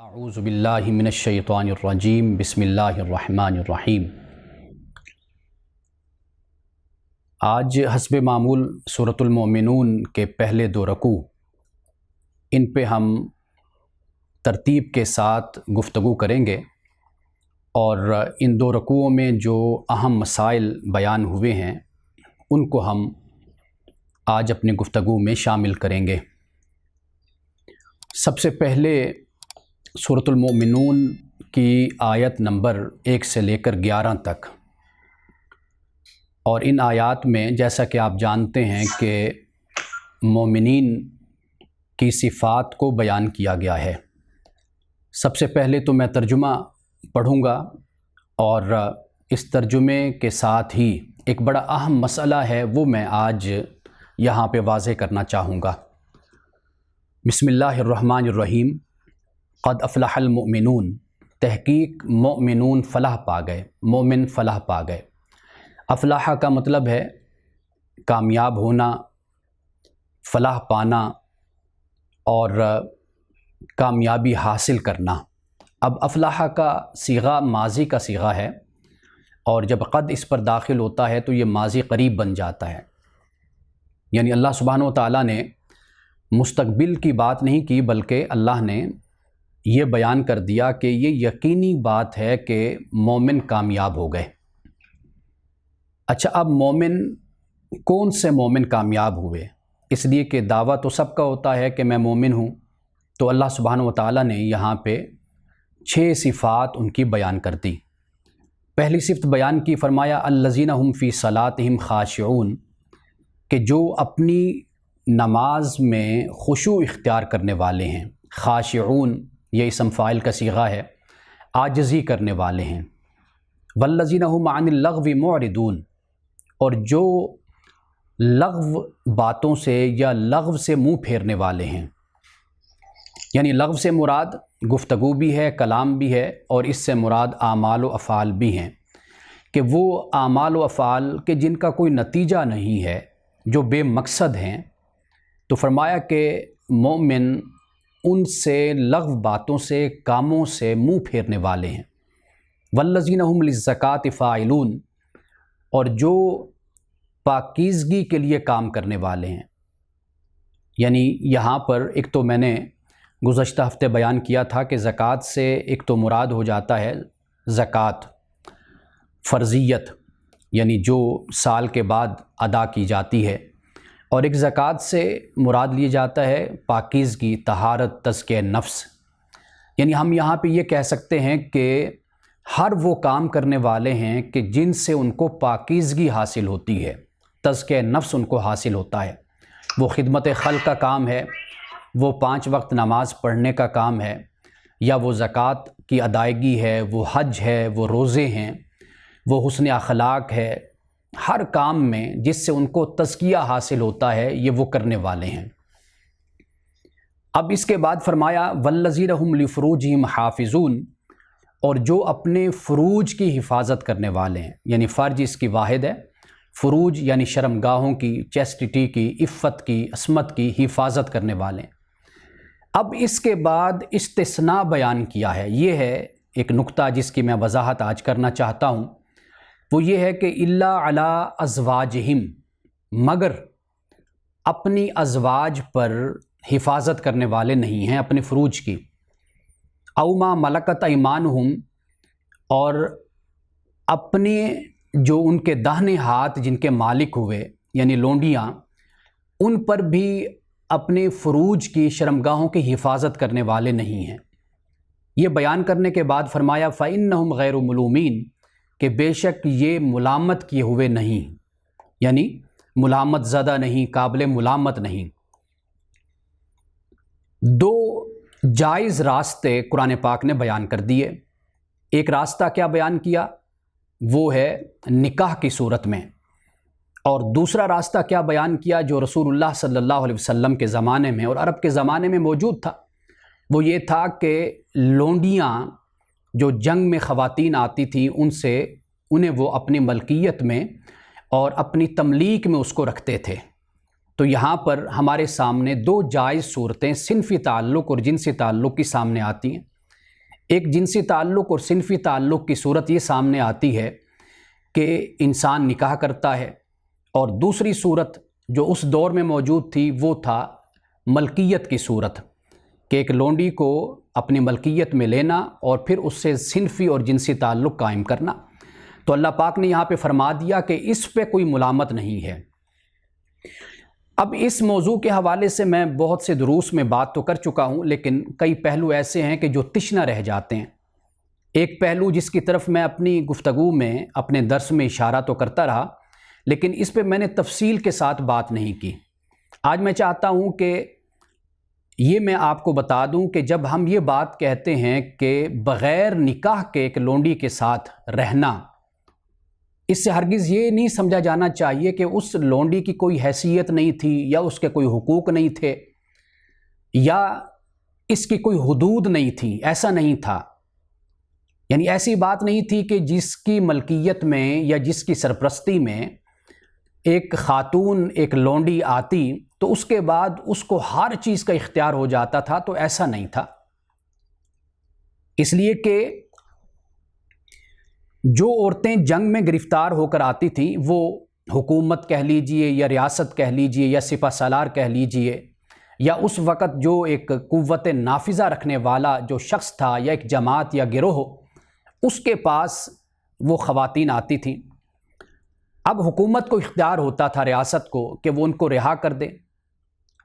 اعوذ باللہ من الشیطان الرجیم بسم اللہ الرحمن الرحیم۔ آج حسب معمول سورۃ المؤمنون کے پہلے دو رکوع، ان پہ ہم ترتیب کے ساتھ گفتگو کریں گے، اور ان دو رکوعوں میں جو اہم مسائل بیان ہوئے ہیں ان کو ہم آج اپنی گفتگو میں شامل کریں گے۔ سب سے پہلے سورۃ المؤمنون کی آیت نمبر 1 سے لے کر 11 تک، اور ان آیات میں جیسا کہ آپ جانتے ہیں کہ مومنین کی صفات کو بیان کیا گیا ہے۔ سب سے پہلے تو میں ترجمہ پڑھوں گا، اور اس ترجمے کے ساتھ ہی ایک بڑا اہم مسئلہ ہے وہ میں آج یہاں پہ واضح کرنا چاہوں گا۔ بسم اللہ الرحمن الرحیم۔ قد افلح المؤمنون، تحقیق مؤمنون فلاح پا گئے، مومن فلاح پا گئے۔ افلاح کا مطلب ہے کامیاب ہونا، فلاح پانا اور کامیابی حاصل کرنا۔ اب افلاح کا صیغہ ماضی کا صیغہ ہے، اور جب قد اس پر داخل ہوتا ہے تو یہ ماضی قریب بن جاتا ہے، یعنی اللہ سبحانہ و تعالیٰ نے مستقبل کی بات نہیں کی، بلکہ اللہ نے یہ بیان کر دیا کہ یہ یقینی بات ہے کہ مومن کامیاب ہو گئے۔ اچھا، اب مومن کون سے مومن کامیاب ہوئے؟ اس لیے کہ دعویٰ تو سب کا ہوتا ہے کہ میں مومن ہوں، تو اللہ سبحانہ و تعالیٰ نے یہاں پہ 6 صفات ان کی بیان کر دی۔ پہلی صفت بیان کی، فرمایا الذین هم فی صلاتہم خاشعون، کہ جو اپنی نماز میں خشوع اختیار کرنے والے ہیں۔ خاشعون یہ اسم فاعل کا صیغہ ہے، عاجزی کرنے والے ہیں۔ والذین هم عن اللغو معرضون، اور جو لغو باتوں سے یا لغو سے منہ پھیرنے والے ہیں، یعنی لغو سے مراد گفتگو بھی ہے، کلام بھی ہے، اور اس سے مراد اعمال و افعال بھی ہیں، کہ وہ اعمال و افعال کہ جن کا کوئی نتیجہ نہیں ہے، جو بے مقصد ہیں۔ تو فرمایا کہ مومن ان سے لغو باتوں سے، کاموں سے منہ پھیرنے والے ہیں۔ والذین هم للزکاۃ فاعلون، اور جو پاکیزگی کے لیے کام کرنے والے ہیں۔ یعنی یہاں پر ایک تو میں نے گزشتہ ہفتے بیان کیا تھا کہ زکوٰۃ سے ایک تو مراد ہو جاتا ہے زکوٰۃ فرضیت، یعنی جو سال کے بعد ادا کی جاتی ہے، اور ایک زکوٰۃ سے مراد لیا جاتا ہے پاکیزگی، طہارت، تزکیہ نفس۔ یعنی ہم یہاں پہ یہ کہہ سکتے ہیں کہ ہر وہ کام کرنے والے ہیں کہ جن سے ان کو پاکیزگی حاصل ہوتی ہے، تزکیہ نفس ان کو حاصل ہوتا ہے۔ وہ خدمت خلق کا کام ہے، وہ 5 وقت نماز پڑھنے کا کام ہے، یا وہ زکوٰۃ کی ادائیگی ہے، وہ حج ہے، وہ روزے ہیں، وہ حسن اخلاق ہے۔ ہر کام میں جس سے ان کو تزکیہ حاصل ہوتا ہے، یہ وہ کرنے والے ہیں۔ اب اس کے بعد فرمایا والذین هم لفروجہم حافظون، اور جو اپنے فروج کی حفاظت کرنے والے ہیں، یعنی فرج اس کی واحد ہے، فروج یعنی شرمگاہوں کی، چیسٹٹی کی، عفت کی، عصمت کی حفاظت کرنے والے ہیں۔ اب اس کے بعد استثناء بیان کیا ہے، یہ ہے ایک نقطہ جس کی میں وضاحت آج کرنا چاہتا ہوں، وہ یہ ہے کہ الا علی ازواجہم، مگر اپنی ازواج پر حفاظت کرنے والے نہیں ہیں اپنے فروج کی۔ او ما ملکت ایمانہم، اور اپنے جو ان کے داہنے ہاتھ جن کے مالک ہوئے، یعنی لونڈیاں، ان پر بھی اپنے فروج کی، شرمگاہوں کی حفاظت کرنے والے نہیں ہیں۔ یہ بیان کرنے کے بعد فرمایا فإنہم غیر ملومین، کہ بے شک یہ ملامت کیے ہوئے نہیں، یعنی ملامت زدہ نہیں، قابل ملامت نہیں۔ 2 جائز راستے قرآن پاک نے بیان کر دیے۔ ایک راستہ کیا بیان کیا؟ وہ ہے نکاح کی صورت میں، اور دوسرا راستہ کیا بیان کیا جو رسول اللہ صلی اللہ علیہ وسلم کے زمانے میں اور عرب کے زمانے میں موجود تھا؟ وہ یہ تھا کہ لونڈیاں جو جنگ میں خواتین آتی تھیں، انہیں وہ اپنی ملکیت میں اور اپنی تملیک میں اس کو رکھتے تھے۔ تو یہاں پر ہمارے سامنے 2 جائز صورتیں صنفی تعلق اور جنسی تعلق کی سامنے آتی ہیں۔ ایک جنسی تعلق اور صنفی تعلق کی صورت یہ سامنے آتی ہے کہ انسان نکاح کرتا ہے، اور دوسری صورت جو اس دور میں موجود تھی وہ تھا ملکیت کی صورت، کہ ایک لونڈی کو اپنی ملکیت میں لینا اور پھر اس سے صنفی اور جنسی تعلق قائم کرنا۔ تو اللہ پاک نے یہاں پہ فرما دیا کہ اس پہ کوئی ملامت نہیں ہے۔ اب اس موضوع کے حوالے سے میں بہت سے دروس میں بات تو کر چکا ہوں، لیکن کئی پہلو ایسے ہیں کہ جو تشنہ رہ جاتے ہیں۔ ایک پہلو جس کی طرف میں اپنی گفتگو میں اپنے درس میں اشارہ تو کرتا رہا، لیکن اس پہ میں نے تفصیل کے ساتھ بات نہیں کی۔ آج میں چاہتا ہوں کہ یہ میں آپ کو بتا دوں کہ جب ہم یہ بات کہتے ہیں کہ بغیر نکاح کے ایک لونڈی کے ساتھ رہنا، اس سے ہرگز یہ نہیں سمجھا جانا چاہیے کہ اس لونڈی کی کوئی حیثیت نہیں تھی یا اس کے کوئی حقوق نہیں تھے یا اس کی کوئی حدود نہیں تھی۔ ایسا نہیں تھا، یعنی ایسی بات نہیں تھی کہ جس کی ملکیت میں یا جس کی سرپرستی میں ایک خاتون ایک لونڈی آتی تو اس کے بعد اس کو ہر چیز کا اختیار ہو جاتا تھا، تو ایسا نہیں تھا۔ اس لیے کہ جو عورتیں جنگ میں گرفتار ہو کر آتی تھیں، وہ حکومت کہہ لیجئے یا ریاست کہہ لیجئے یا سپہ سالار کہہ لیجئے، یا اس وقت جو ایک قوت نافذہ رکھنے والا جو شخص تھا یا ایک جماعت یا گروہ، اس کے پاس وہ خواتین آتی تھیں۔ اب حکومت کو اختیار ہوتا تھا، ریاست کو، کہ وہ ان کو رہا کر دے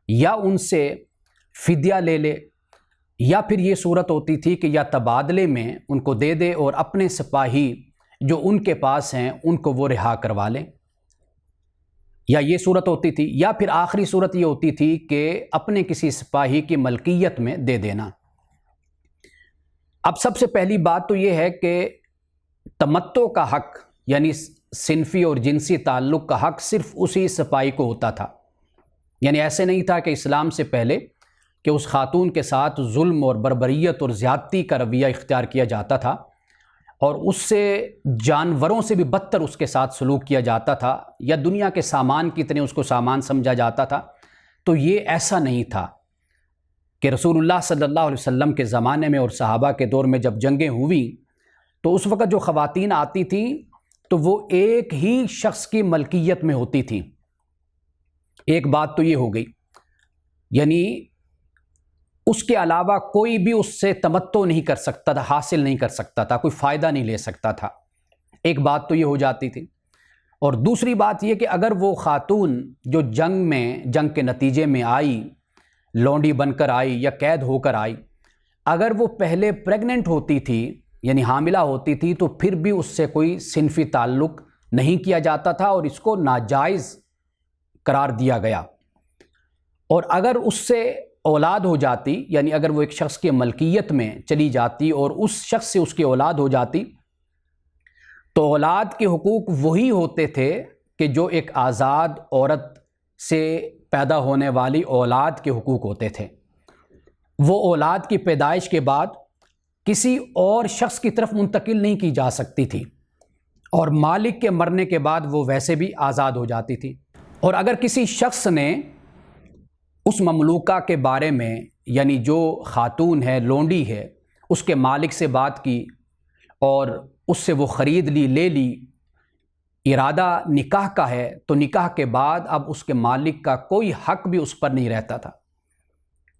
یا ان سے فدیہ لے لے، یا پھر یہ صورت ہوتی تھی کہ یا تبادلے میں ان کو دے دے اور اپنے سپاہی جو ان کے پاس ہیں ان کو وہ رہا کروا لیں، یا یہ صورت ہوتی تھی، یا پھر آخری صورت یہ ہوتی تھی کہ اپنے کسی سپاہی کی ملکیت میں دے دینا۔ اب سب سے پہلی بات تو یہ ہے کہ تمتع کا حق، یعنی صنفی اور جنسی تعلق کا حق صرف اسی سپاہی کو ہوتا تھا۔ یعنی ایسے نہیں تھا کہ اسلام سے پہلے کہ اس خاتون کے ساتھ ظلم اور بربریت اور زیادتی کا رویہ اختیار کیا جاتا تھا اور اس سے جانوروں سے بھی بدتر اس کے ساتھ سلوک کیا جاتا تھا، یا دنیا کے سامان کی طرح اس کو سامان سمجھا جاتا تھا۔ تو یہ ایسا نہیں تھا کہ رسول اللہ صلی اللہ علیہ وسلم کے زمانے میں اور صحابہ کے دور میں جب جنگیں ہوئیں تو اس وقت جو خواتین آتی تھیں تو وہ ایک ہی شخص کی ملکیت میں ہوتی تھیں۔ ایک بات تو یہ ہو گئی، یعنی اس کے علاوہ کوئی بھی اس سے تمتع نہیں کر سکتا تھا، حاصل نہیں کر سکتا تھا، کوئی فائدہ نہیں لے سکتا تھا۔ ایک بات تو یہ ہو جاتی تھی، اور دوسری بات یہ کہ اگر وہ خاتون جو جنگ کے نتیجے میں آئی، لونڈی بن کر آئی یا قید ہو کر آئی، اگر وہ پہلے پریگننٹ ہوتی تھی یعنی حاملہ ہوتی تھی تو پھر بھی اس سے کوئی صنفی تعلق نہیں کیا جاتا تھا اور اس کو ناجائز قرار دیا گیا۔ اور اگر اس سے اولاد ہو جاتی، یعنی اگر وہ ایک شخص کی ملکیت میں چلی جاتی اور اس شخص سے اس کی اولاد ہو جاتی، تو اولاد کے حقوق وہی ہوتے تھے کہ جو ایک آزاد عورت سے پیدا ہونے والی اولاد کے حقوق ہوتے تھے۔ وہ اولاد کی پیدائش کے بعد کسی اور شخص کی طرف منتقل نہیں کی جا سکتی تھی، اور مالک کے مرنے کے بعد وہ ویسے بھی آزاد ہو جاتی تھی۔ اور اگر کسی شخص نے اس مملوکہ کے بارے میں، یعنی جو خاتون ہے، لونڈی ہے، اس کے مالک سے بات کی اور اس سے وہ خرید لی، لے لی، ارادہ نکاح کا ہے، تو نکاح کے بعد اب اس کے مالک کا کوئی حق بھی اس پر نہیں رہتا تھا۔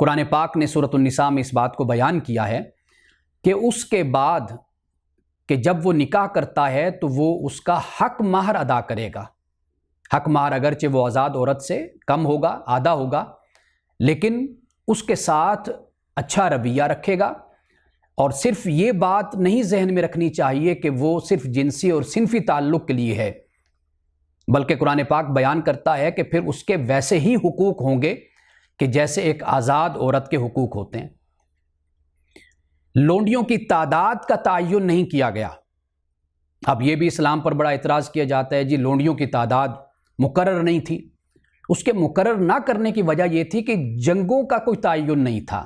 قرآن پاک نے سورۃ النساء میں اس بات کو بیان کیا ہے کہ اس کے بعد کہ جب وہ نکاح کرتا ہے تو وہ اس کا حق مہر ادا کرے گا۔ حق مہر اگرچہ وہ آزاد عورت سے کم ہوگا، آدھا ہوگا، لیکن اس کے ساتھ اچھا رویہ رکھے گا، اور صرف یہ بات نہیں ذہن میں رکھنی چاہیے کہ وہ صرف جنسی اور صنفی تعلق کے لیے ہے، بلکہ قرآن پاک بیان کرتا ہے کہ پھر اس کے ویسے ہی حقوق ہوں گے کہ جیسے ایک آزاد عورت کے حقوق ہوتے ہیں۔ لونڈیوں کی تعداد کا تعین نہیں کیا گیا۔ اب یہ بھی اسلام پر بڑا اعتراض کیا جاتا ہے، جی لونڈیوں کی تعداد مقرر نہیں تھی۔ اس کے مقرر نہ کرنے کی وجہ یہ تھی کہ جنگوں کا کوئی تعین نہیں تھا،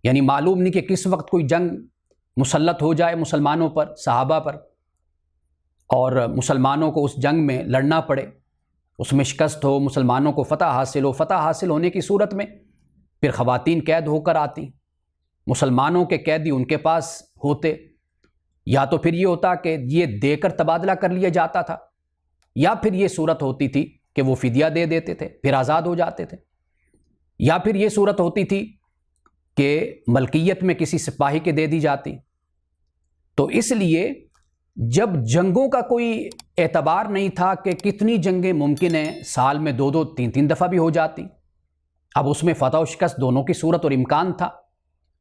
یعنی معلوم نہیں کہ کس وقت کوئی جنگ مسلط ہو جائے مسلمانوں پر، صحابہ پر، اور مسلمانوں کو اس جنگ میں لڑنا پڑے، اس میں شکست ہو، مسلمانوں کو فتح حاصل ہو، فتح حاصل ہونے کی صورت میں پھر خواتین قید ہو کر آتی، مسلمانوں کے قیدی ان کے پاس ہوتے، یا تو پھر یہ ہوتا کہ یہ دے کر تبادلہ کر لیا جاتا تھا، یا پھر یہ صورت ہوتی تھی کہ وہ فدیہ دے دیتے تھے پھر آزاد ہو جاتے تھے، یا پھر یہ صورت ہوتی تھی کہ ملکیت میں کسی سپاہی کے دے دی جاتی۔ تو اس لیے جب جنگوں کا کوئی اعتبار نہیں تھا کہ کتنی جنگیں ممکن ہیں، سال میں 2 3 دفعہ بھی ہو جاتی، اب اس میں فتح و شکست دونوں کی صورت اور امکان تھا،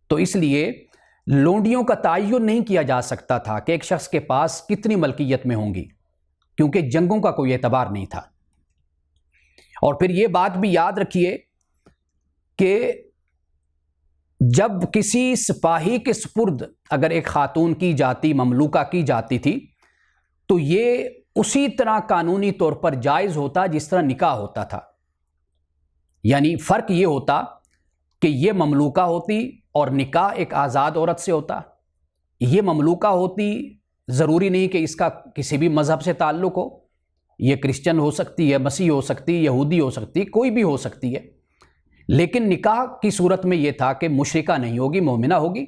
تو اس لیے لونڈیوں کا تعین نہیں کیا جا سکتا تھا کہ ایک شخص کے پاس کتنی ملکیت میں ہوں گی، کیونکہ جنگوں کا کوئی اعتبار نہیں تھا۔ اور پھر یہ بات بھی یاد رکھیے کہ جب کسی سپاہی کے سپرد اگر ایک خاتون کی جاتی، مملوکہ کی جاتی تھی، تو یہ اسی طرح قانونی طور پر جائز ہوتا جس طرح نکاح ہوتا تھا، یعنی فرق یہ ہوتا کہ یہ مملوکہ ہوتی اور نکاح ایک آزاد عورت سے ہوتا۔ یہ مملوکہ ہوتی، ضروری نہیں کہ اس کا کسی بھی مذہب سے تعلق ہو، یہ کرسچن ہو سکتی ہے، مسیح ہو سکتی ہے، یہودی ہو سکتی ہے، کوئی بھی ہو سکتی ہے، لیکن نکاح کی صورت میں یہ تھا کہ مشرکہ نہیں ہوگی، مومنہ ہوگی۔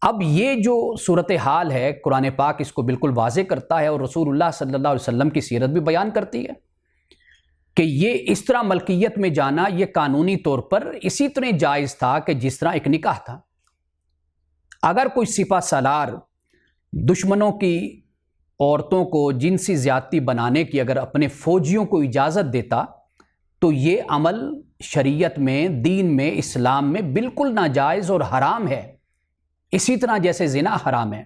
اب یہ جو صورتحال ہے قرآن پاک اس کو بالکل واضح کرتا ہے، اور رسول اللہ صلی اللہ علیہ وسلم کی سیرت بھی بیان کرتی ہے کہ یہ اس طرح ملکیت میں جانا یہ قانونی طور پر اسی طرح جائز تھا کہ جس طرح ایک نکاح تھا۔ اگر کوئی سپہ سالار دشمنوں کی عورتوں کو جنسی زیادتی بنانے کی اگر اپنے فوجیوں کو اجازت دیتا تو یہ عمل شریعت میں، دین میں، اسلام میں بالکل ناجائز اور حرام ہے، اسی طرح جیسے زنا حرام ہے،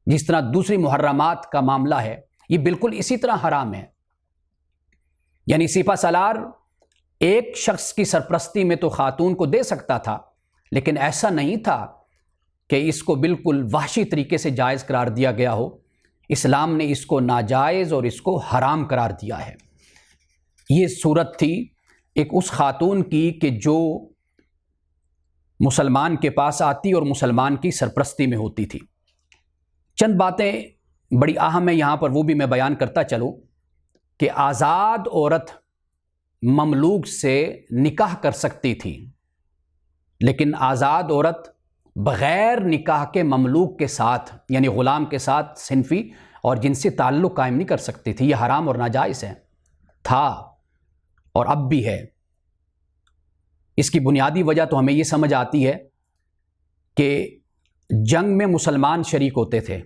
جس طرح دوسری محرمات کا معاملہ ہے، یہ بالکل اسی طرح حرام ہے۔ یعنی سپہ سالار ایک شخص کی سرپرستی میں تو خاتون کو دے سکتا تھا، لیکن ایسا نہیں تھا کہ اس کو بالکل وحشی طریقے سے جائز قرار دیا گیا ہو۔ اسلام نے اس کو ناجائز اور اس کو حرام قرار دیا ہے۔ یہ صورت تھی ایک اس خاتون کی کہ جو مسلمان کے پاس آتی اور مسلمان کی سرپرستی میں ہوتی تھی۔ چند باتیں بڑی اہم ہیں یہاں پر، وہ بھی میں بیان کرتا چلوں کہ آزاد عورت مملوک سے نکاح کر سکتی تھی، لیکن آزاد عورت بغیر نکاح کے مملوک کے ساتھ یعنی غلام کے ساتھ صنفی اور جنسی تعلق قائم نہیں کر سکتی تھی۔ یہ حرام اور ناجائز ہے، تھا اور اب بھی ہے۔ اس کی بنیادی وجہ تو ہمیں یہ سمجھ آتی ہے کہ جنگ میں مسلمان شریک ہوتے تھے،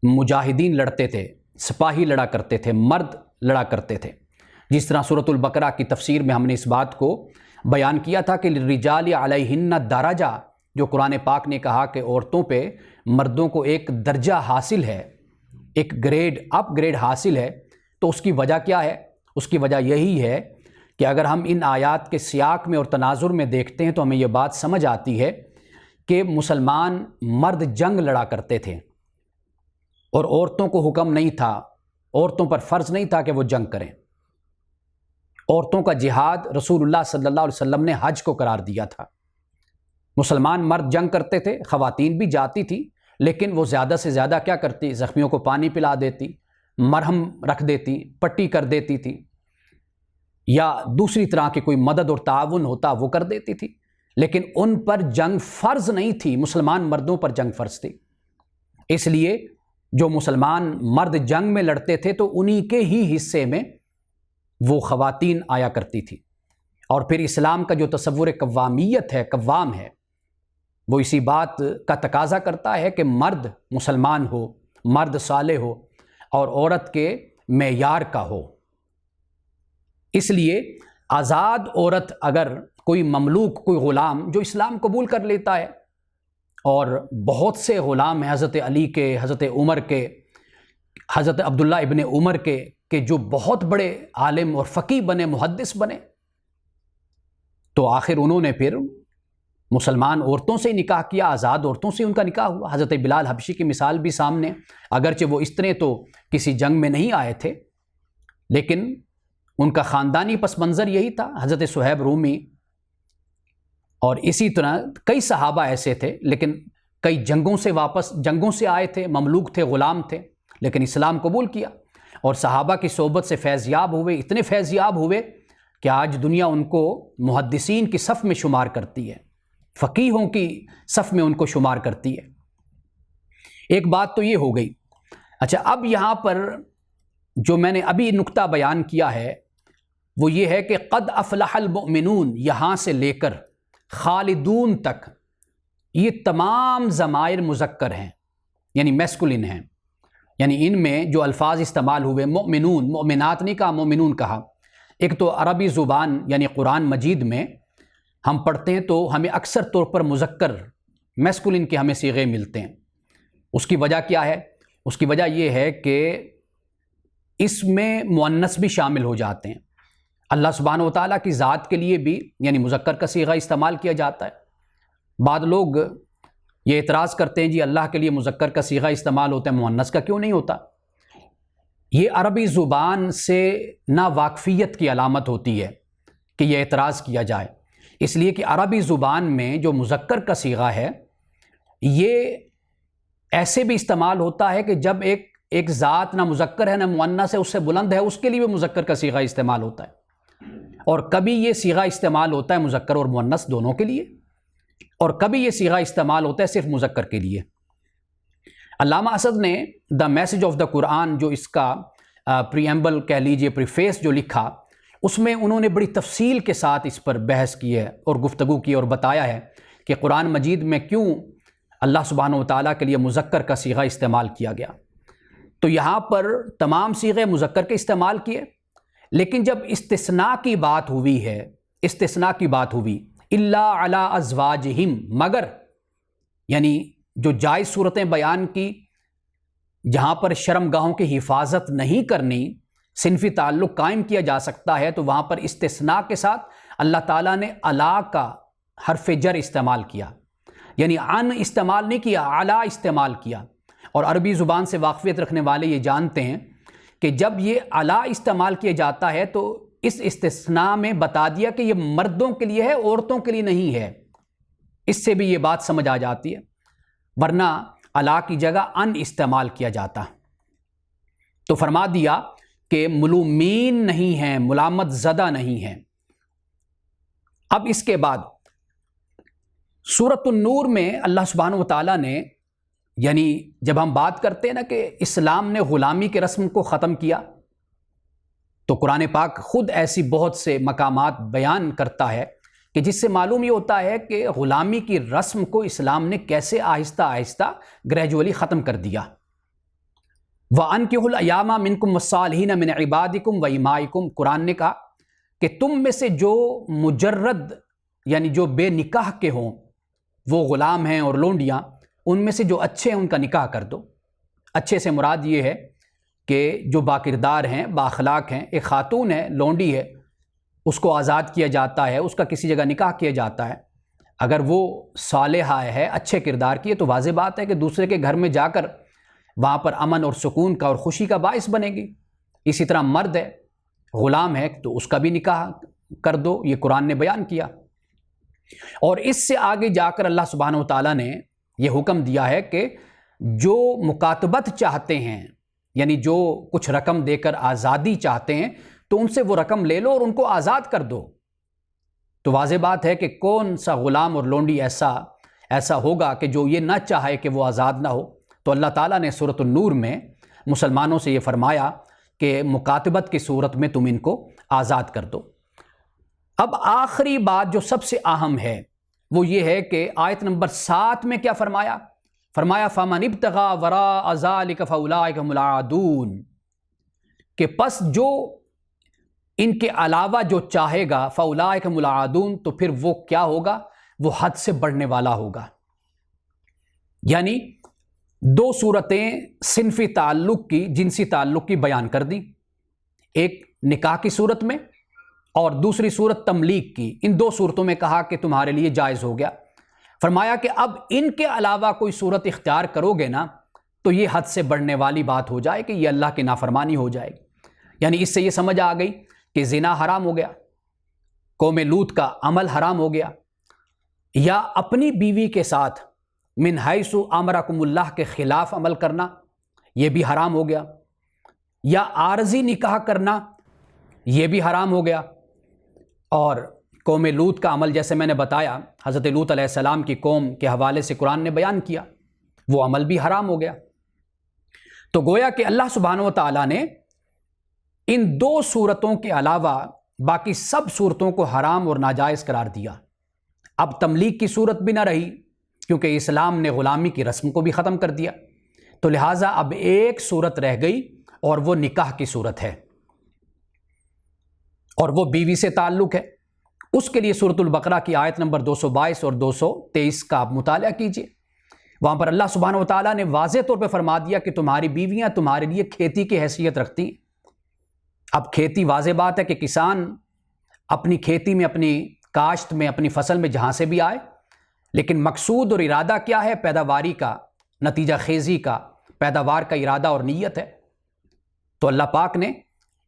مجاہدین لڑتے تھے، سپاہی لڑا کرتے تھے، مرد لڑا کرتے تھے، جس طرح سورۃ البقرہ کی تفسیر میں ہم نے اس بات کو بیان کیا تھا کہ للرجال علیہن درجہ، جو قرآن پاک نے کہا کہ عورتوں پہ مردوں کو ایک درجہ حاصل ہے، ایک اپ گریڈ حاصل ہے، تو اس کی وجہ کیا ہے؟ اس کی وجہ یہی ہے کہ اگر ہم ان آیات کے سیاق میں اور تناظر میں دیکھتے ہیں تو ہمیں یہ بات سمجھ آتی ہے کہ مسلمان مرد جنگ لڑا کرتے تھے اور عورتوں کو حکم نہیں تھا، عورتوں پر فرض نہیں تھا کہ وہ جنگ کریں۔ عورتوں کا جہاد رسول اللہ صلی اللہ علیہ وسلم نے حج کو قرار دیا تھا۔ مسلمان مرد جنگ کرتے تھے، خواتین بھی جاتی تھی، لیکن وہ زیادہ سے زیادہ کیا کرتی؟ زخمیوں کو پانی پلا دیتی، مرہم رکھ دیتی، پٹی کر دیتی تھی، یا دوسری طرح کی کوئی مدد اور تعاون ہوتا وہ کر دیتی تھی، لیکن ان پر جنگ فرض نہیں تھی۔ مسلمان مردوں پر جنگ فرض تھی، اس لیے جو مسلمان مرد جنگ میں لڑتے تھے تو انہی کے ہی حصے میں وہ خواتین آیا کرتی تھی۔ اور پھر اسلام کا جو تصور قوامیت ہے، قوام ہے، وہ اسی بات کا تقاضا کرتا ہے کہ مرد مسلمان ہو، مرد صالح ہو اور عورت کے معیار کا ہو۔ اس لیے آزاد عورت اگر کوئی مملوک، کوئی غلام جو اسلام قبول کر لیتا ہے، اور بہت سے غلام ہیں حضرت علی کے، حضرت عمر کے، حضرت عبداللہ ابن عمر کے جو بہت بڑے عالم اور فقیہ بنے، محدث بنے، تو آخر انہوں نے پھر مسلمان عورتوں سے نکاح کیا، آزاد عورتوں سے ان کا نکاح ہوا۔ حضرت بلال حبشی کی مثال بھی سامنے، اگرچہ وہ اس طرح تو کسی جنگ میں نہیں آئے تھے، لیکن ان کا خاندانی پس منظر یہی تھا۔ حضرت صہیب رومی اور اسی طرح کئی صحابہ ایسے تھے، لیکن کئی جنگوں سے آئے تھے، مملوک تھے، غلام تھے، لیکن اسلام قبول کیا اور صحابہ کی صحبت سے فیضیاب ہوئے، اتنے فیضیاب ہوئے کہ آج دنیا ان کو محدثین کی صف میں شمار کرتی ہے۔ فقیہوں کی صف میں ان کو شمار کرتی ہے۔ ایک بات تو یہ ہو گئی۔ اچھا، اب یہاں پر جو میں نے ابھی نقطہ بیان کیا ہے وہ یہ ہے کہ قد افلح المؤمنون یہاں سے لے کر خالدون تک یہ تمام ضمائر مذکر ہیں، یعنی میسکولن ہیں، یعنی ان میں جو الفاظ استعمال ہوئے مؤمنون، مؤمنات نہیں کہا، مؤمنون کہا۔ ایک تو عربی زبان یعنی قرآن مجید میں ہم پڑھتے ہیں تو ہمیں اکثر طور پر مذکر میسکولن کے ہمیں صیغے ملتے ہیں۔ اس کی وجہ کیا ہے؟ اس کی وجہ یہ ہے کہ اس میں مؤنث بھی شامل ہو جاتے ہیں۔ اللہ سبحانہ و تعالیٰ کی ذات کے لیے بھی یعنی مذکر کا صیغہ استعمال کیا جاتا ہے۔ بعض لوگ یہ اعتراض کرتے ہیں جی اللہ کے لیے مذکر کا صیغہ استعمال ہوتا ہے، مؤنث کا کیوں نہیں ہوتا؟ یہ عربی زبان سے ناواقفیت کی علامت ہوتی ہے کہ یہ اعتراض کیا جائے، اس لیے کہ عربی زبان میں جو مذکر کا صیغہ ہے یہ ایسے بھی استعمال ہوتا ہے کہ جب ایک ذات نہ مذکر ہے نہ مؤنث ہے، اس سے بلند ہے، اس کے لیے بھی مذکر کا صیغہ استعمال ہوتا ہے۔ اور کبھی یہ صیغہ استعمال ہوتا ہے مذکر اور مؤنث دونوں کے لیے، اور کبھی یہ صیغہ استعمال ہوتا ہے صرف مذکر کے لیے۔ علامہ اسد نے دا میسج آف دا قرآن جو اس کا پریمبل کہہ لیجئے، پریفیس جو لکھا، اس میں انہوں نے بڑی تفصیل کے ساتھ اس پر بحث کی ہے اور گفتگو کی اور بتایا ہے کہ قرآن مجید میں کیوں اللہ سبحانہ و تعالیٰ کے لیے مذکر کا صیغہ استعمال کیا گیا۔ تو یہاں پر تمام صیغے مذکر کے استعمال کیے، لیکن جب استثناء کی بات ہوئی ہے، استثناء کی بات ہوئی، الا علی ازواجہم، مگر یعنی جو جائز صورتیں بیان کی جہاں پر شرمگاہوں کی حفاظت نہیں کرنی، صنفی تعلق قائم کیا جا سکتا ہے، تو وہاں پر استثناء کے ساتھ اللہ تعالیٰ نے علی کا حرف جر استعمال کیا، یعنی عن استعمال نہیں کیا، علی استعمال کیا۔ اور عربی زبان سے واقفیت رکھنے والے یہ جانتے ہیں کہ جب یہ علی استعمال کیا جاتا ہے تو اس استثناء میں بتا دیا کہ یہ مردوں کے لیے ہے، عورتوں کے لیے نہیں ہے۔ اس سے بھی یہ بات سمجھ آ جاتی ہے، ورنہ علی کی جگہ ان استعمال کیا جاتا۔ تو فرما دیا کہ ملومین نہیں ہیں، ملامت زدہ نہیں ہیں۔ اب اس کے بعد سورۃ النور میں اللہ سبحانہ و تعالیٰ نے، یعنی جب ہم بات کرتے ہیں نا کہ اسلام نے غلامی کے رسم کو ختم کیا، تو قرآن پاک خود ایسی بہت سے مقامات بیان کرتا ہے کہ جس سے معلوم یہ ہوتا ہے کہ غلامی کی رسم کو اسلام نے کیسے آہستہ آہستہ گریجولی ختم کر دیا۔ وَأَنكِحُوا الْأَيَامَ مِنكُمْ وَالصَّالِحِينَ مِنْ عِبَادِكُمْ وَإِمَائِكُمْ، قرآن نے کہا کہ تم میں سے جو مجرد یعنی جو بے نکاح کے ہوں، وہ غلام ہیں اور لونڈیاں، ان میں سے جو اچھے ہیں ان کا نکاح کر دو۔ اچھے سے مراد یہ ہے کہ جو باکردار ہیں، بااخلاق ہیں۔ ایک خاتون ہے، لونڈی ہے، اس کو آزاد کیا جاتا ہے، اس کا کسی جگہ نکاح کیا جاتا ہے، اگر وہ صالحہ ہے، اچھے کردار کی ہے، تو واضح بات ہے کہ دوسرے کے گھر میں جا کر وہاں پر امن اور سکون کا اور خوشی کا باعث بنے گی۔ اسی طرح مرد ہے، غلام ہے، تو اس کا بھی نکاح کر دو، یہ قرآن نے بیان کیا۔ اور اس سے آگے جا کر اللہ سبحانہ و تعالیٰ نے یہ حکم دیا ہے کہ جو مکاتبت چاہتے ہیں، یعنی جو کچھ رقم دے کر آزادی چاہتے ہیں، تو ان سے وہ رقم لے لو اور ان کو آزاد کر دو۔ تو واضح بات ہے کہ کون سا غلام اور لونڈی ایسا ہوگا کہ جو یہ نہ چاہے کہ وہ آزاد نہ ہو۔ تو اللہ تعالیٰ نے سورۃ النور میں مسلمانوں سے یہ فرمایا کہ مکاتبت کی صورت میں تم ان کو آزاد کر دو۔ اب آخری بات جو سب سے اہم ہے وہ یہ ہے کہ آیت نمبر 7 میں کیا فرمایا؟ فرمایا فَمَنِ ابْتَغَىٰ وَرَاءَ ذَٰلِكَ فَأُولَٰئِكَ هُمُ الْعَادُونَ، کہ پس جو ان کے علاوہ جو چاہے گا فَأُولَٰئِكَ هُمُ الْعَادُونَ، تو پھر وہ کیا ہوگا؟ وہ حد سے بڑھنے والا ہوگا۔ یعنی دو صورتیں صنفی تعلق کی، جنسی تعلق کی بیان کر دی، ایک نکاح کی صورت میں اور دوسری صورت تملیک کی۔ ان دو صورتوں میں کہا کہ تمہارے لیے جائز ہو گیا۔ فرمایا کہ اب ان کے علاوہ کوئی صورت اختیار کرو گے نا تو یہ حد سے بڑھنے والی بات ہو جائے کہ یہ اللہ کی نافرمانی ہو جائے گی۔ یعنی اس سے یہ سمجھ آ گئی کہ زنا حرام ہو گیا، قوم لوط کا عمل حرام ہو گیا، یا اپنی بیوی کے ساتھ من حیث امرکم اللہ کے خلاف عمل کرنا، یہ بھی حرام ہو گیا، یا عارضی نکاح کرنا، یہ بھی حرام ہو گیا، اور قوم لوط کا عمل جیسے میں نے بتایا، حضرت لوط علیہ السلام کی قوم کے حوالے سے قرآن نے بیان کیا، وہ عمل بھی حرام ہو گیا۔ تو گویا کہ اللہ سبحانہ و تعالیٰ نے ان 2 صورتوں کے علاوہ باقی سب صورتوں کو حرام اور ناجائز قرار دیا۔ اب تملیک کی صورت بھی نہ رہی، کیونکہ اسلام نے غلامی کی رسم کو بھی ختم کر دیا، تو لہٰذا اب ایک صورت رہ گئی اور وہ نکاح کی صورت ہے، اور وہ بیوی سے تعلق ہے۔ اس کے لیے سورۃ البقرہ کی آیت نمبر 222 اور 223 کا آپ مطالعہ کیجئے۔ وہاں پر اللہ سبحانہ و تعالیٰ نے واضح طور پہ فرما دیا کہ تمہاری بیویاں تمہارے لیے کھیتی کی حیثیت رکھتی ہیں۔ اب کھیتی، واضح بات ہے کہ کسان اپنی کھیتی میں، اپنی کاشت میں، اپنی فصل میں جہاں سے بھی آئے، لیکن مقصود اور ارادہ کیا ہے؟ پیداواری کا، نتیجہ خیزی کا، پیداوار کا ارادہ اور نیت ہے۔ تو اللہ پاک نے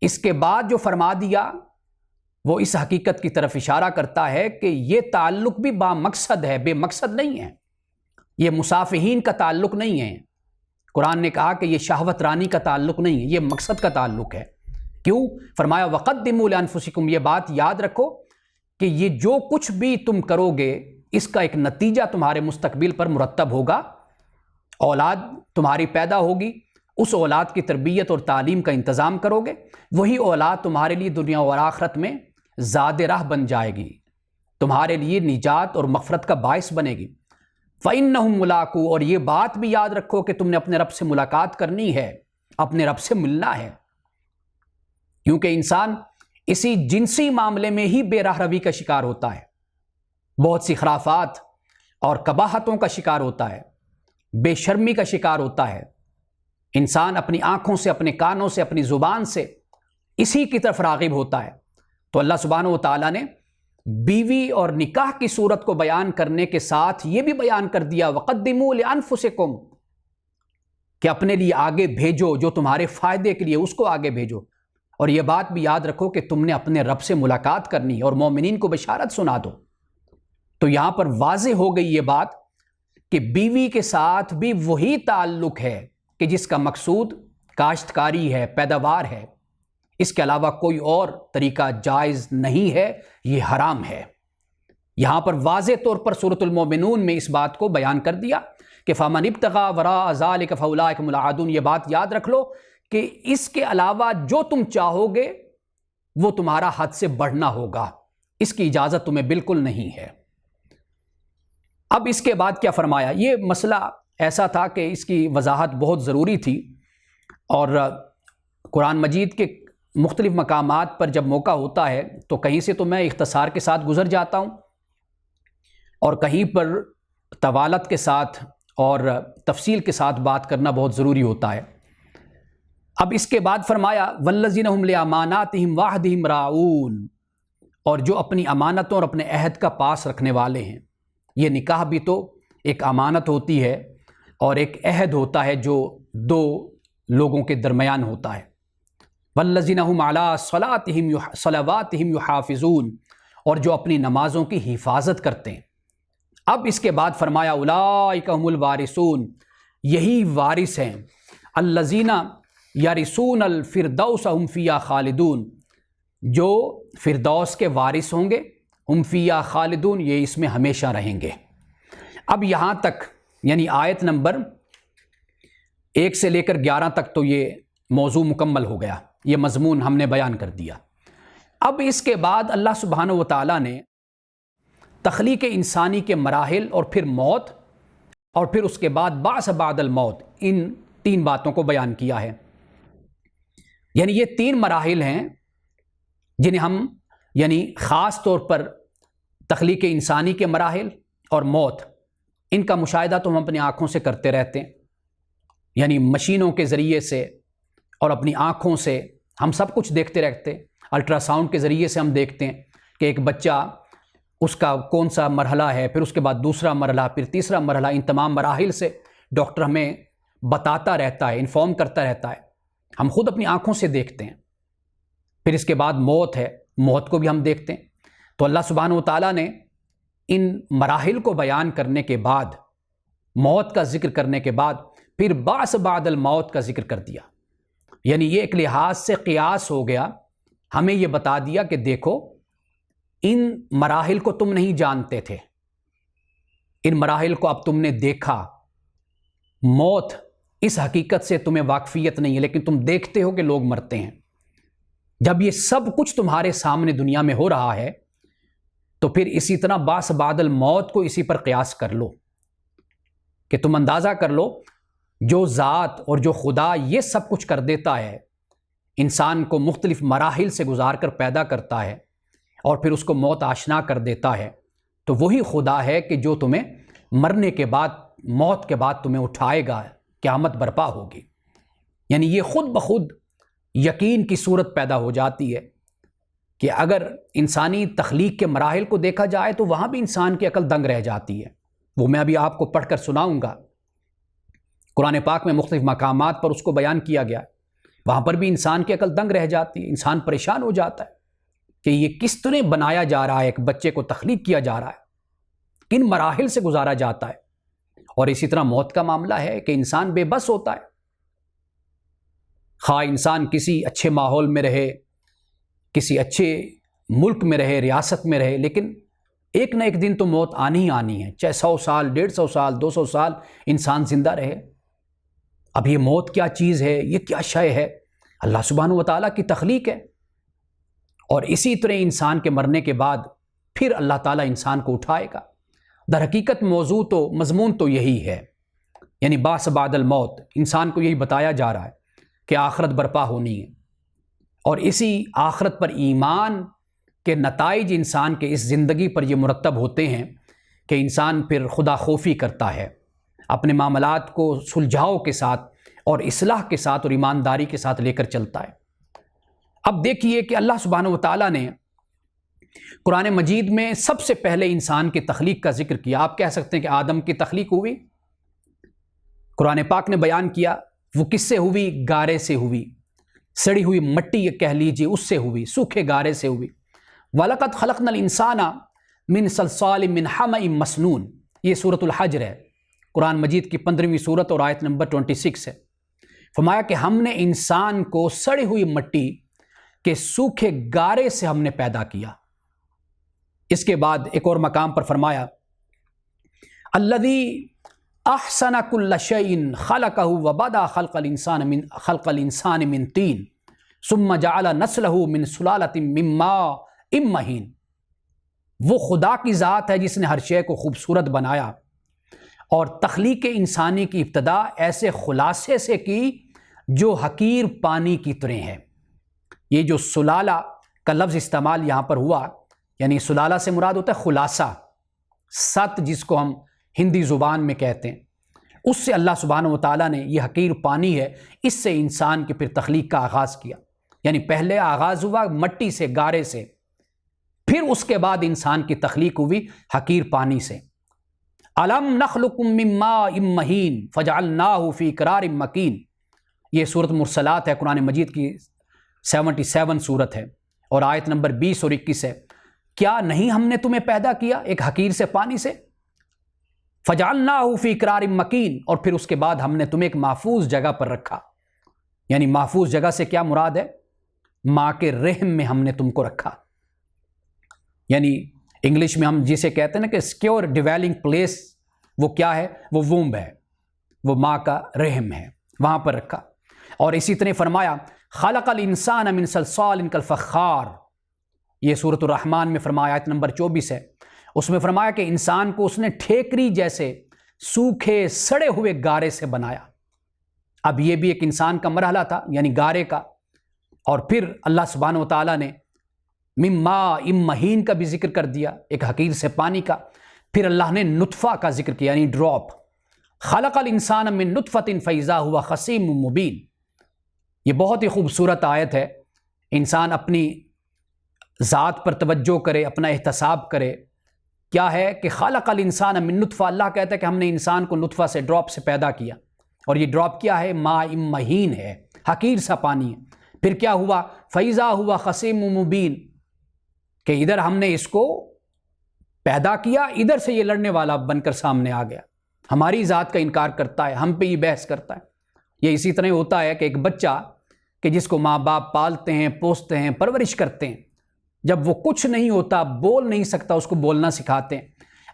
اس کے بعد جو فرما دیا وہ اس حقیقت کی طرف اشارہ کرتا ہے کہ یہ تعلق بھی با مقصد ہے، بے مقصد نہیں ہے، یہ مصافحین کا تعلق نہیں ہے۔ قرآن نے کہا کہ یہ شہوت رانی کا تعلق نہیں ہے، یہ مقصد کا تعلق ہے۔ کیوں؟ فرمایا وَقَدِّمُوا لِأَنفُسِكُمْ، یہ بات یاد رکھو کہ یہ جو کچھ بھی تم کرو گے اس کا ایک نتیجہ تمہارے مستقبل پر مرتب ہوگا۔ اولاد تمہاری پیدا ہوگی، اس اولاد کی تربیت اور تعلیم کا انتظام کرو گے، وہی اولاد تمہارے لیے دنیا اور آخرت میں زاد راہ بن جائے گی، تمہارے لیے نجات اور مغفرت کا باعث بنے گی۔ فَإِنَّهُمْ مُلَاقُوهُ، اور یہ بات بھی یاد رکھو کہ تم نے اپنے رب سے ملاقات کرنی ہے، اپنے رب سے ملنا ہے، کیونکہ انسان اسی جنسی معاملے میں ہی بے راہ روی کا شکار ہوتا ہے، بہت سی خرافات اور قباحتوں کا شکار ہوتا ہے، بے شرمی کا شکار ہوتا ہے۔ انسان اپنی آنکھوں سے، اپنے کانوں سے، اپنی زبان سے اسی کی طرف راغب ہوتا ہے۔ تو اللہ سبحانہ و تعالیٰ نے بیوی اور نکاح کی صورت کو بیان کرنے کے ساتھ یہ بھی بیان کر دیا وَقَدِّمُوا لِأَنفُسِكُمْ، کہ اپنے لیے آگے بھیجو، جو تمہارے فائدے کے لیے اس کو آگے بھیجو۔ اور یہ بات بھی یاد رکھو کہ تم نے اپنے رب سے ملاقات کرنی اور مومنین کو بشارت سنا دو۔ تو یہاں پر واضح ہو گئی یہ بات کہ بیوی کے ساتھ بھی وہی تعلق ہے کہ جس کا مقصود کاشتکاری ہے، پیداوار ہے، اس کے علاوہ کوئی اور طریقہ جائز نہیں ہے، یہ حرام ہے۔ یہاں پر واضح طور پر سورۃ المومنون میں اس بات کو بیان کر دیا کہ فَمَنِ ابْتَغَىٰ وَرَاءَ ذَٰلِكَ فَأُولَٰئِكَ هُمُ الْعَادُونَ۔ یہ بات یاد رکھ لو کہ اس کے علاوہ جو تم چاہو گے وہ تمہارا حد سے بڑھنا ہوگا، اس کی اجازت تمہیں بالکل نہیں ہے۔ اب اس کے بعد کیا فرمایا؟ یہ مسئلہ ایسا تھا کہ اس کی وضاحت بہت ضروری تھی، اور قرآن مجید کے مختلف مقامات پر جب موقع ہوتا ہے تو کہیں سے تو میں اختصار کے ساتھ گزر جاتا ہوں، اور کہیں پر طوالت کے ساتھ اور تفصیل کے ساتھ بات کرنا بہت ضروری ہوتا ہے۔ اب اس کے بعد فرمایا وَالَّذِينَ هُمْ لِأَمَانَاتِهِمْ وَعْدِهِمْ رَاعُونَ، اور جو اپنی امانتوں اور اپنے عہد کا پاس رکھنے والے ہیں۔ یہ نکاح بھی تو ایک امانت ہوتی ہے اور ایک عہد ہوتا ہے جو دو لوگوں کے درمیان ہوتا ہے۔ وَالَّذِينَ هُمْ عَلَىٰ صَلَوَاتِهِمْ يُحَافِظُونَ، اور جو اپنی نمازوں کی حفاظت کرتے ہیں۔ اب اس کے بعد فرمایا اولئک هم الوارثون، یہی وارث ہیں، الذین یرثون الفردوس هم فیہا خالدون، جو فردوس کے وارث ہوں گے، هم فیہا خالدون، یہ اس میں ہمیشہ رہیں گے۔ اب یہاں تک یعنی آیت نمبر 1 سے لے کر 11 تک تو یہ موضوع مکمل ہو گیا، یہ مضمون ہم نے بیان کر دیا۔ اب اس کے بعد اللہ سبحانہ و تعالیٰ نے تخلیق انسانی کے مراحل، اور پھر موت، اور پھر اس کے بعد بعث بعد الموت، ان 3 باتوں کو بیان کیا ہے۔ یعنی یہ 3 مراحل ہیں جنہیں ہم یعنی خاص طور پر تخلیق انسانی کے مراحل اور موت، ان کا مشاہدہ تو ہم اپنی آنکھوں سے کرتے رہتے ہیں، یعنی مشینوں کے ذریعے سے اور اپنی آنکھوں سے ہم سب کچھ دیکھتے رہتے ہیں۔ الٹرا ساؤنڈ کے ذریعے سے ہم دیکھتے ہیں کہ ایک بچہ، اس کا کون سا مرحلہ ہے، پھر اس کے بعد دوسرا مرحلہ، پھر تیسرا مرحلہ، ان تمام مراحل سے ڈاکٹر ہمیں بتاتا رہتا ہے، انفارم کرتا رہتا ہے، ہم خود اپنی آنکھوں سے دیکھتے ہیں۔ پھر اس کے بعد موت ہے، موت کو بھی ہم دیکھتے ہیں۔ تو اللہ سبحانہ و تعالیٰ نے ان مراحل کو بیان کرنے کے بعد، موت کا ذکر کرنے کے بعد، پھر بعث بعد الموت کا ذکر کر دیا۔ یعنی یہ ایک لحاظ سے قیاس ہو گیا، ہمیں یہ بتا دیا کہ دیکھو ان مراحل کو تم نہیں جانتے تھے، ان مراحل کو اب تم نے دیکھا۔ موت اس حقیقت سے تمہیں واقفیت نہیں ہے، لیکن تم دیکھتے ہو کہ لوگ مرتے ہیں۔ جب یہ سب کچھ تمہارے سامنے دنیا میں ہو رہا ہے تو پھر اسی طرح باس بعد الموت کو اسی پر قیاس کر لو کہ تم اندازہ کر لو، جو ذات اور جو خدا یہ سب کچھ کر دیتا ہے، انسان کو مختلف مراحل سے گزار کر پیدا کرتا ہے اور پھر اس کو موت آشنا کر دیتا ہے، تو وہی خدا ہے کہ جو تمہیں مرنے کے بعد، موت کے بعد تمہیں اٹھائے گا، قیامت برپا ہوگی۔ یعنی یہ خود بخود یقین کی صورت پیدا ہو جاتی ہے کہ اگر انسانی تخلیق کے مراحل کو دیکھا جائے تو وہاں بھی انسان کی عقل دنگ رہ جاتی ہے۔ وہ میں ابھی آپ کو پڑھ کر سناؤں گا۔ قرآن پاک میں مختلف مقامات پر اس کو بیان کیا گیا، وہاں پر بھی انسان کی عقل دنگ رہ جاتی ہے، انسان پریشان ہو جاتا ہے کہ یہ کس طرح بنایا جا رہا ہے، ایک بچے کو تخلیق کیا جا رہا ہے، کن مراحل سے گزارا جاتا ہے۔ اور اسی طرح موت کا معاملہ ہے کہ انسان بے بس ہوتا ہے، خواہ انسان کسی اچھے ماحول میں رہے، کسی اچھے ملک میں رہے، ریاست میں رہے، لیکن ایک نہ ایک دن تو موت آنی ہی آنی ہے، چاہے 100 سال، 150 سال، 200 سال انسان زندہ رہے۔ اب یہ موت کیا چیز ہے، یہ کیا شے ہے؟ اللہ سبحانہ و تعالیٰ کی تخلیق ہے، اور اسی طرح انسان کے مرنے کے بعد پھر اللہ تعالیٰ انسان کو اٹھائے گا۔ در حقیقت موضوع تو، مضمون تو یہی ہے، یعنی بعث بعد الموت، انسان کو یہی بتایا جا رہا ہے کہ آخرت برپا ہونی ہے، اور اسی آخرت پر ایمان کے نتائج انسان کے اس زندگی پر یہ مرتب ہوتے ہیں کہ انسان پھر خدا خوفی کرتا ہے، اپنے معاملات کو سلجھاؤ کے ساتھ اور اصلاح کے ساتھ اور ایمانداری کے ساتھ لے کر چلتا ہے۔ اب دیکھیے کہ اللہ سبحانہ و تعالیٰ نے قرآن مجید میں سب سے پہلے انسان کی تخلیق کا ذکر کیا۔ آپ کہہ سکتے ہیں کہ آدم کی تخلیق ہوئی، قرآن پاک نے بیان کیا، وہ کس سے ہوئی؟ گارے سے ہوئی، سڑی ہوئی مٹی کہہ لیجیے اس سے ہوئی، سوکھے گارے سے ہوئی۔ وَلَقَدْ خَلَقْنَا الْإِنسَانَ مِنْ صَلْصَالٍ مِنْ حَمَإٍ مَسْنُونٍ، یہ سورۃ الحجر ہے، قرآن مجید کی 15ویں سورت اور آیت نمبر 26 ہے۔ فرمایا کہ ہم نے انسان کو سڑی ہوئی مٹی کے سوکھے گارے سے ہم نے پیدا کیا۔ اس کے بعد ایک اور مقام پر فرمایا الذی احسن کل شیء خلقہ وبدأ خلق الانسان من طین ثم جعل نسلہ من سلالۃ من ماء مہین، وہ خدا کی ذات ہے جس نے ہر شے کو خوبصورت بنایا اور تخلیق انسانی کی ابتدا ایسے خلاصے سے کی جو حقیر پانی کی طرح ہے۔ یہ جو سلالہ کا لفظ استعمال یہاں پر ہوا، یعنی سلالہ سے مراد ہوتا ہے خلاصہ، ست جس کو ہم ہندی زبان میں کہتے ہیں، اس سے اللہ سبحانہ و تعالیٰ نے یہ حقیر پانی ہے، اس سے انسان کے پھر تخلیق کا آغاز کیا۔ یعنی پہلے آغاز ہوا مٹی سے، گارے سے، پھر اس کے بعد انسان کی تخلیق ہوئی حقیر پانی سے۔ الم نخلقکم من ماء مہین فجعلناہ فی قرار مکین، یہ سورۃ مرسلات ہے، قرآن مجید کی 77 سورت ہے اور آیت نمبر 20 اور 21 ہے۔ کیا نہیں ہم نے تمہیں پیدا کیا ایک حقیر سے، پانی سے؟ فجعلناہ فی قرار مکین، اور پھر اس کے بعد ہم نے تمہیں ایک محفوظ جگہ پر رکھا۔ یعنی محفوظ جگہ سے کیا مراد ہے؟ ماں کے رحم میں ہم نے تم کو رکھا، یعنی انگلش میں ہم جسے کہتے ہیں نا کہ سیکیور ڈویلنگ پلیس، وہ کیا ہے؟ وہ وومب ہے، وہ ماں کا رحم ہے، وہاں پر رکھا۔ اور اسی طرح فرمایا خلق الانسان من صلصال کالفخار، یہ سورۃ الرحمن میں فرمایا، آیت نمبر 24 ہے، اس میں فرمایا کہ انسان کو اس نے ٹھیکری جیسے سوکھے سڑے ہوئے گارے سے بنایا۔ اب یہ بھی ایک انسان کا مرحلہ تھا، یعنی گارے کا، اور پھر اللہ سبحانہ و تعالیٰ نے من ماء مہین کا بھی ذکر کر دیا، ایک حقیر سے پانی کا، پھر اللہ نے نطفہ کا ذکر کیا، یعنی ڈراپ۔ خلق الانسان من نطفۃ فاذا هو خصیم مبین، یہ بہت ہی خوبصورت آیت ہے۔ انسان اپنی ذات پر توجہ کرے، اپنا احتساب کرے، کیا ہے کہ خلق الانسان من نطفہ، اللہ کہتا ہے کہ ہم نے انسان کو نطفہ سے، ڈراپ سے پیدا کیا، اور یہ ڈراپ کیا ہے؟ ماء مہین ہے، حقیر سا پانی ہے۔ پھر کیا ہوا؟ فاذا هو خصیم مبین، کہ ادھر ہم نے اس کو پیدا کیا، ادھر سے یہ لڑنے والا بن کر سامنے آ گیا، ہماری ذات کا انکار کرتا ہے، ہم پہ یہ بحث کرتا ہے۔ یہ اسی طرح ہوتا ہے کہ ایک بچہ کہ جس کو ماں باپ پالتے ہیں، پوستے ہیں، پرورش کرتے ہیں، جب وہ کچھ نہیں ہوتا، بول نہیں سکتا، اس کو بولنا سکھاتے ہیں،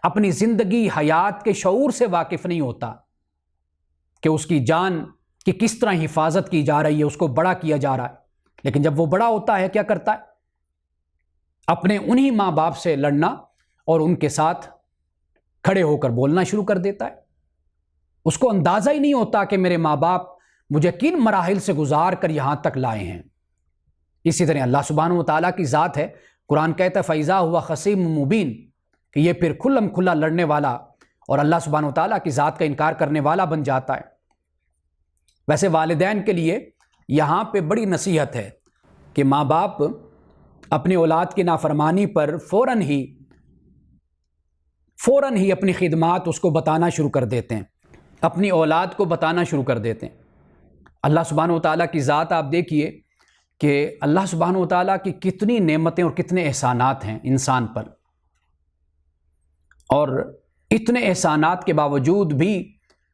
اپنی زندگی حیات کے شعور سے واقف نہیں ہوتا کہ اس کی جان کی کس طرح حفاظت کی جا رہی ہے، اس کو بڑا کیا جا رہا ہے، لیکن جب وہ بڑا ہوتا ہے کیا کرتا ہے؟ اپنے انہی ماں باپ سے لڑنا اور ان کے ساتھ کھڑے ہو کر بولنا شروع کر دیتا ہے۔ اس کو اندازہ ہی نہیں ہوتا کہ میرے ماں باپ مجھے کن مراحل سے گزار کر یہاں تک لائے ہیں۔ اسی طرح اللہ سبحانہ و تعالیٰ کی ذات ہے، قرآن کہتا ہے فَإِذَا هُوَ خَصِيمٌ مُبِينٌ، کہ یہ پھر کھلم کھلا لڑنے والا اور اللہ سبحانہ و تعالیٰ کی ذات کا انکار کرنے والا بن جاتا ہے۔ ویسے والدین کے لیے یہاں پہ بڑی نصیحت ہے کہ ماں باپ اپنی اولاد کی نافرمانی پر فوراً ہی اپنی خدمات اس کو بتانا شروع کر دیتے ہیں، اپنی اولاد کو بتانا شروع کر دیتے ہیں۔ اللہ سبحانہ و تعالیٰ کی ذات آپ دیکھیے کہ اللہ سبحانہ و تعالیٰ کی کتنی نعمتیں اور کتنے احسانات ہیں انسان پر، اور اتنے احسانات کے باوجود بھی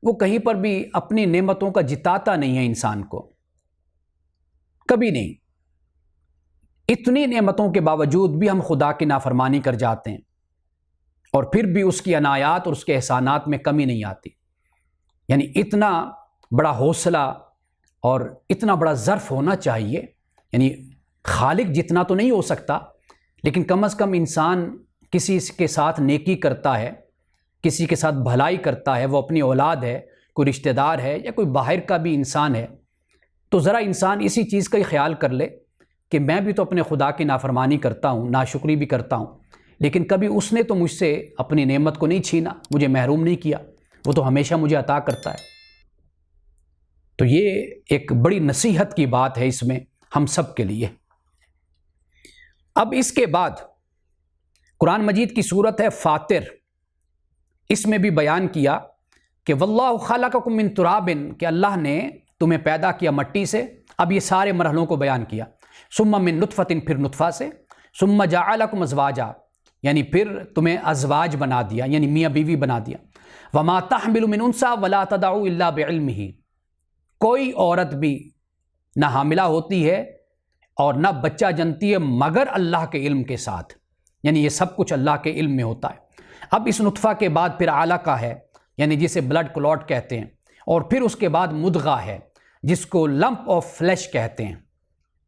وہ کہیں پر بھی اپنی نعمتوں کا جتاتا نہیں ہے انسان کو، کبھی نہیں۔ اتنی نعمتوں کے باوجود بھی ہم خدا کی نافرمانی کر جاتے ہیں، اور پھر بھی اس کی عنایات اور اس کے احسانات میں کمی نہیں آتی۔ یعنی اتنا بڑا حوصلہ اور اتنا بڑا ظرف ہونا چاہیے، یعنی خالق جتنا تو نہیں ہو سکتا، لیکن کم از کم انسان کسی کے ساتھ نیکی کرتا ہے، کسی کے ساتھ بھلائی کرتا ہے، وہ اپنی اولاد ہے، کوئی رشتہ دار ہے یا کوئی باہر کا بھی انسان ہے، تو ذرا انسان اسی چیز کا ہی خیال کر لے کہ میں بھی تو اپنے خدا کی نافرمانی کرتا ہوں، ناشکری بھی کرتا ہوں، لیکن کبھی اس نے تو مجھ سے اپنی نعمت کو نہیں چھینا، مجھے محروم نہیں کیا، وہ تو ہمیشہ مجھے عطا کرتا ہے۔ تو یہ ایک بڑی نصیحت کی بات ہے اس میں ہم سب کے لیے۔ اب اس کے بعد قرآن مجید کی صورت ہے فاطر، اس میں بھی بیان کیا کہ واللہ خلقکم من تراب، کہ اللہ نے تمہیں پیدا کیا مٹی سے۔ اب یہ سارے مرحلوں کو بیان کیا، ثم من نطفۃ، پھر نطفہ سے، ثم جعلکم ازواجا، یعنی پھر تمہیں ازواج بنا دیا، یعنی میاں بیوی بنا دیا۔ وما تحمل من انثى ولا تضع الا بعلمہ، کوئی عورت بھی نہ حاملہ ہوتی ہے اور نہ بچہ جنتی ہے مگر اللہ کے علم کے ساتھ، یعنی یہ سب کچھ اللہ کے علم میں ہوتا ہے۔ اب اس نطفہ کے بعد پھر علقہ ہے، یعنی جسے بلڈ کلوٹ کہتے ہیں، اور پھر اس کے بعد مدغہ ہے جس کو لمپ آف فلیش کہتے ہیں،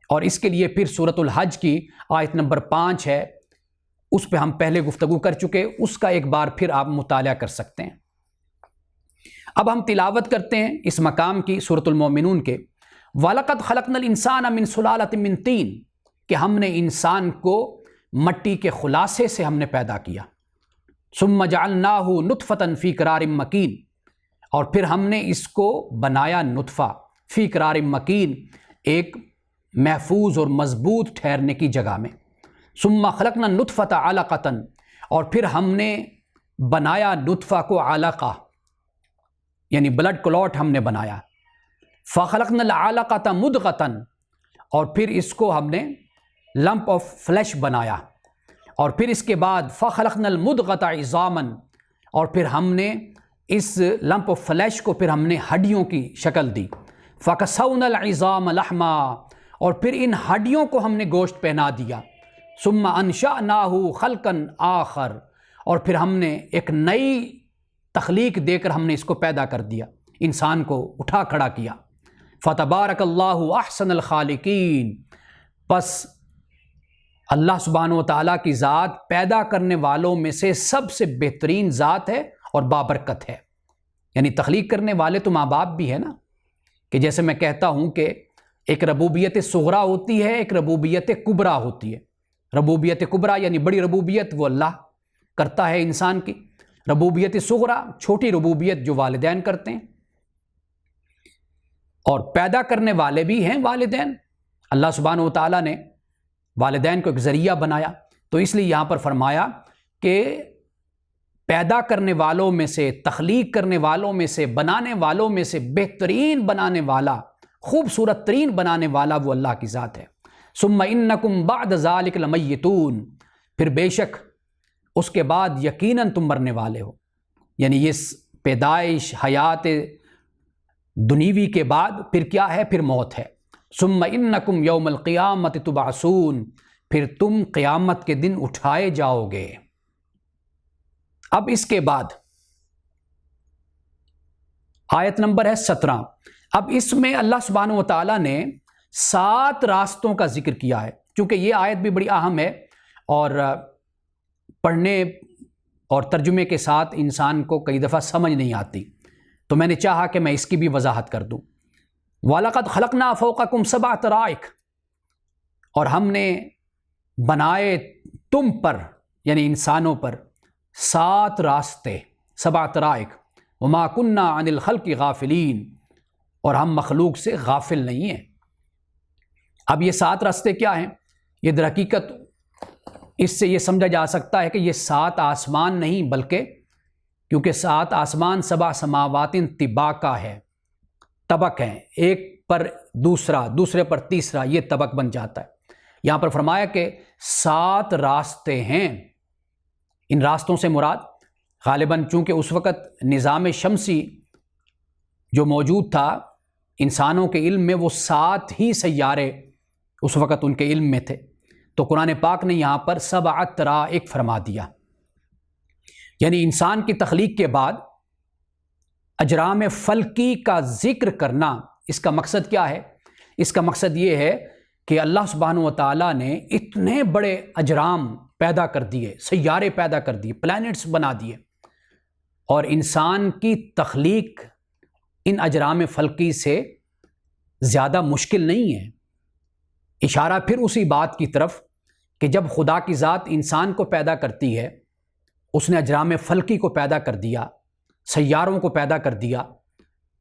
اور اس کے لیے پھر سورۃ الحج کی آیت نمبر 5 ہے، اس پہ ہم پہلے گفتگو کر چکے، اس کا ایک بار پھر آپ مطالعہ کر سکتے ہیں۔ اب ہم تلاوت کرتے ہیں اس مقام کی سورۃ المومنون کے، وَلَقَدْ خَلَقْنَا الْإِنسَانَ مِنْ سُلَالَةٍ مِنْ طِينٍ، کہ ہم نے انسان کو مٹی کے خلاصے سے ہم نے پیدا کیا، ثُمَّ جَعَلْنَاهُ نُطْفَةً فِي قَرَارٍ مَّكِينٍ، اور پھر ہم نے اس کو بنایا نطفہ، فی قرار مکین، ایک محفوظ اور مضبوط ٹھہرنے کی جگہ میں، ثُمَّ خَلَقْنَا النُّطْفَةَ عَلَقَةً، اور پھر ہم نے بنایا نطفہ کو علقہ، یعنی بلڈ کلوٹ ہم نے بنایا، فَخَلَقْنَا الْعَلَقَةَ مُدْغَةً، اور پھر اس کو ہم نے لمپ آف فلیش بنایا، اور پھر اس کے بعد فَخَلَقْنَا الْمُدْغَةَ عِظَامًا، اور پھر ہم نے اس لمپ آف فلیش کو پھر ہم نے ہڈیوں کی شکل دی، فَكَسَوْنَا الْعِظَامَ لَحْمًا، اور پھر ان ہڈیوں کو ہم نے گوشت پہنا دیا، ثُمَّ أَنشَأْنَاهُ خَلْقًا آخر، اور پھر ہم نے ایک نئی تخلیق دے کر ہم نے اس کو پیدا کر دیا، انسان کو اٹھا کھڑا کیا۔ فَتَبَارَكَ اللَّهُ أَحْسَنَ الْخَالِقِينَ، پس اللہ سبحانہ و تعالیٰ کی ذات پیدا کرنے والوں میں سے سب سے بہترین ذات ہے اور بابرکت ہے۔ یعنی تخلیق کرنے والے تو ماں باپ بھی ہے نا، کہ جیسے میں کہتا ہوں کہ ایک ربوبیت صغریٰ ہوتی ہے، ایک ربوبیت کبریٰ ہوتی ہے۔ ربوبیت کبریٰ یعنی بڑی ربوبیت وہ اللہ کرتا ہے انسان کی، ربوبیت صغریٰ چھوٹی ربوبیت جو والدین کرتے ہیں، اور پیدا کرنے والے بھی ہیں والدین۔ اللہ سبحانہ و تعالیٰ نے والدین کو ایک ذریعہ بنایا، تو اس لیے یہاں پر فرمایا کہ پیدا کرنے والوں میں سے، تخلیق کرنے والوں میں سے، بنانے والوں میں سے بہترین بنانے والا، خوبصورت ترین بنانے والا وہ اللہ کی ذات ہے۔ ثم انکم بعد ذلک لمیتون، پھر بے شک اس کے بعد یقیناً تم مرنے والے ہو، یعنی یہ پیدائش حیات دنیوی کے بعد پھر کیا ہے؟ پھر موت ہے۔ ثم انکم یوم القیامت تبعثون، پھر تم قیامت کے دن اٹھائے جاؤ گے۔ اب اس کے بعد آیت نمبر ہے 17۔ اب اس میں اللہ سبحانہ و تعالیٰ نے 7 راستوں کا ذکر کیا ہے، کیونکہ یہ آیت بھی بڑی اہم ہے اور پڑھنے اور ترجمے کے ساتھ انسان کو کئی دفعہ سمجھ نہیں آتی، تو میں نے چاہا کہ میں اس کی بھی وضاحت کر دوں۔ وَلَقَدْ خَلَقْنَا فَوْقَكُمْ سَبْعَ طَرَائِقَ، اور ہم نے بنائے تم پر یعنی انسانوں پر 7 راستے، 7 طرائق، وَمَا كُنَّا عَنِ الْخَلْقِ غَافِلِينَ، اور ہم مخلوق سے غافل نہیں ہیں۔ اب یہ 7 راستے کیا ہیں؟ یہ در حقیقت اس سے یہ سمجھا جا سکتا ہے کہ یہ 7 آسمان نہیں، بلکہ کیونکہ 7 آسمان 7 سماوات طباقہ ہے، طبق ہیں، ایک پر دوسرا، دوسرے پر تیسرا، یہ طبق بن جاتا ہے۔ یہاں پر فرمایا کہ 7 راستے ہیں۔ ان راستوں سے مراد غالباً چونکہ اس وقت نظام شمسی جو موجود تھا انسانوں کے علم میں، وہ 7 ہی سیارے اس وقت ان کے علم میں تھے، تو قرآن پاک نے یہاں پر 7 طرائق فرما دیا۔ یعنی انسان کی تخلیق کے بعد اجرام فلکی کا ذکر کرنا، اس کا مقصد کیا ہے؟ اس کا مقصد یہ ہے کہ اللہ سبحانہ و تعالیٰ نے اتنے بڑے اجرام پیدا کر دیے، سیارے پیدا کر دیے، پلانٹس بنا دیے، اور انسان کی تخلیق ان اجرام فلکی سے زیادہ مشکل نہیں ہے۔ اشارہ پھر اسی بات کی طرف کہ جب خدا کی ذات انسان کو پیدا کرتی ہے، اس نے اجرام فلکی کو پیدا کر دیا، سیاروں کو پیدا کر دیا،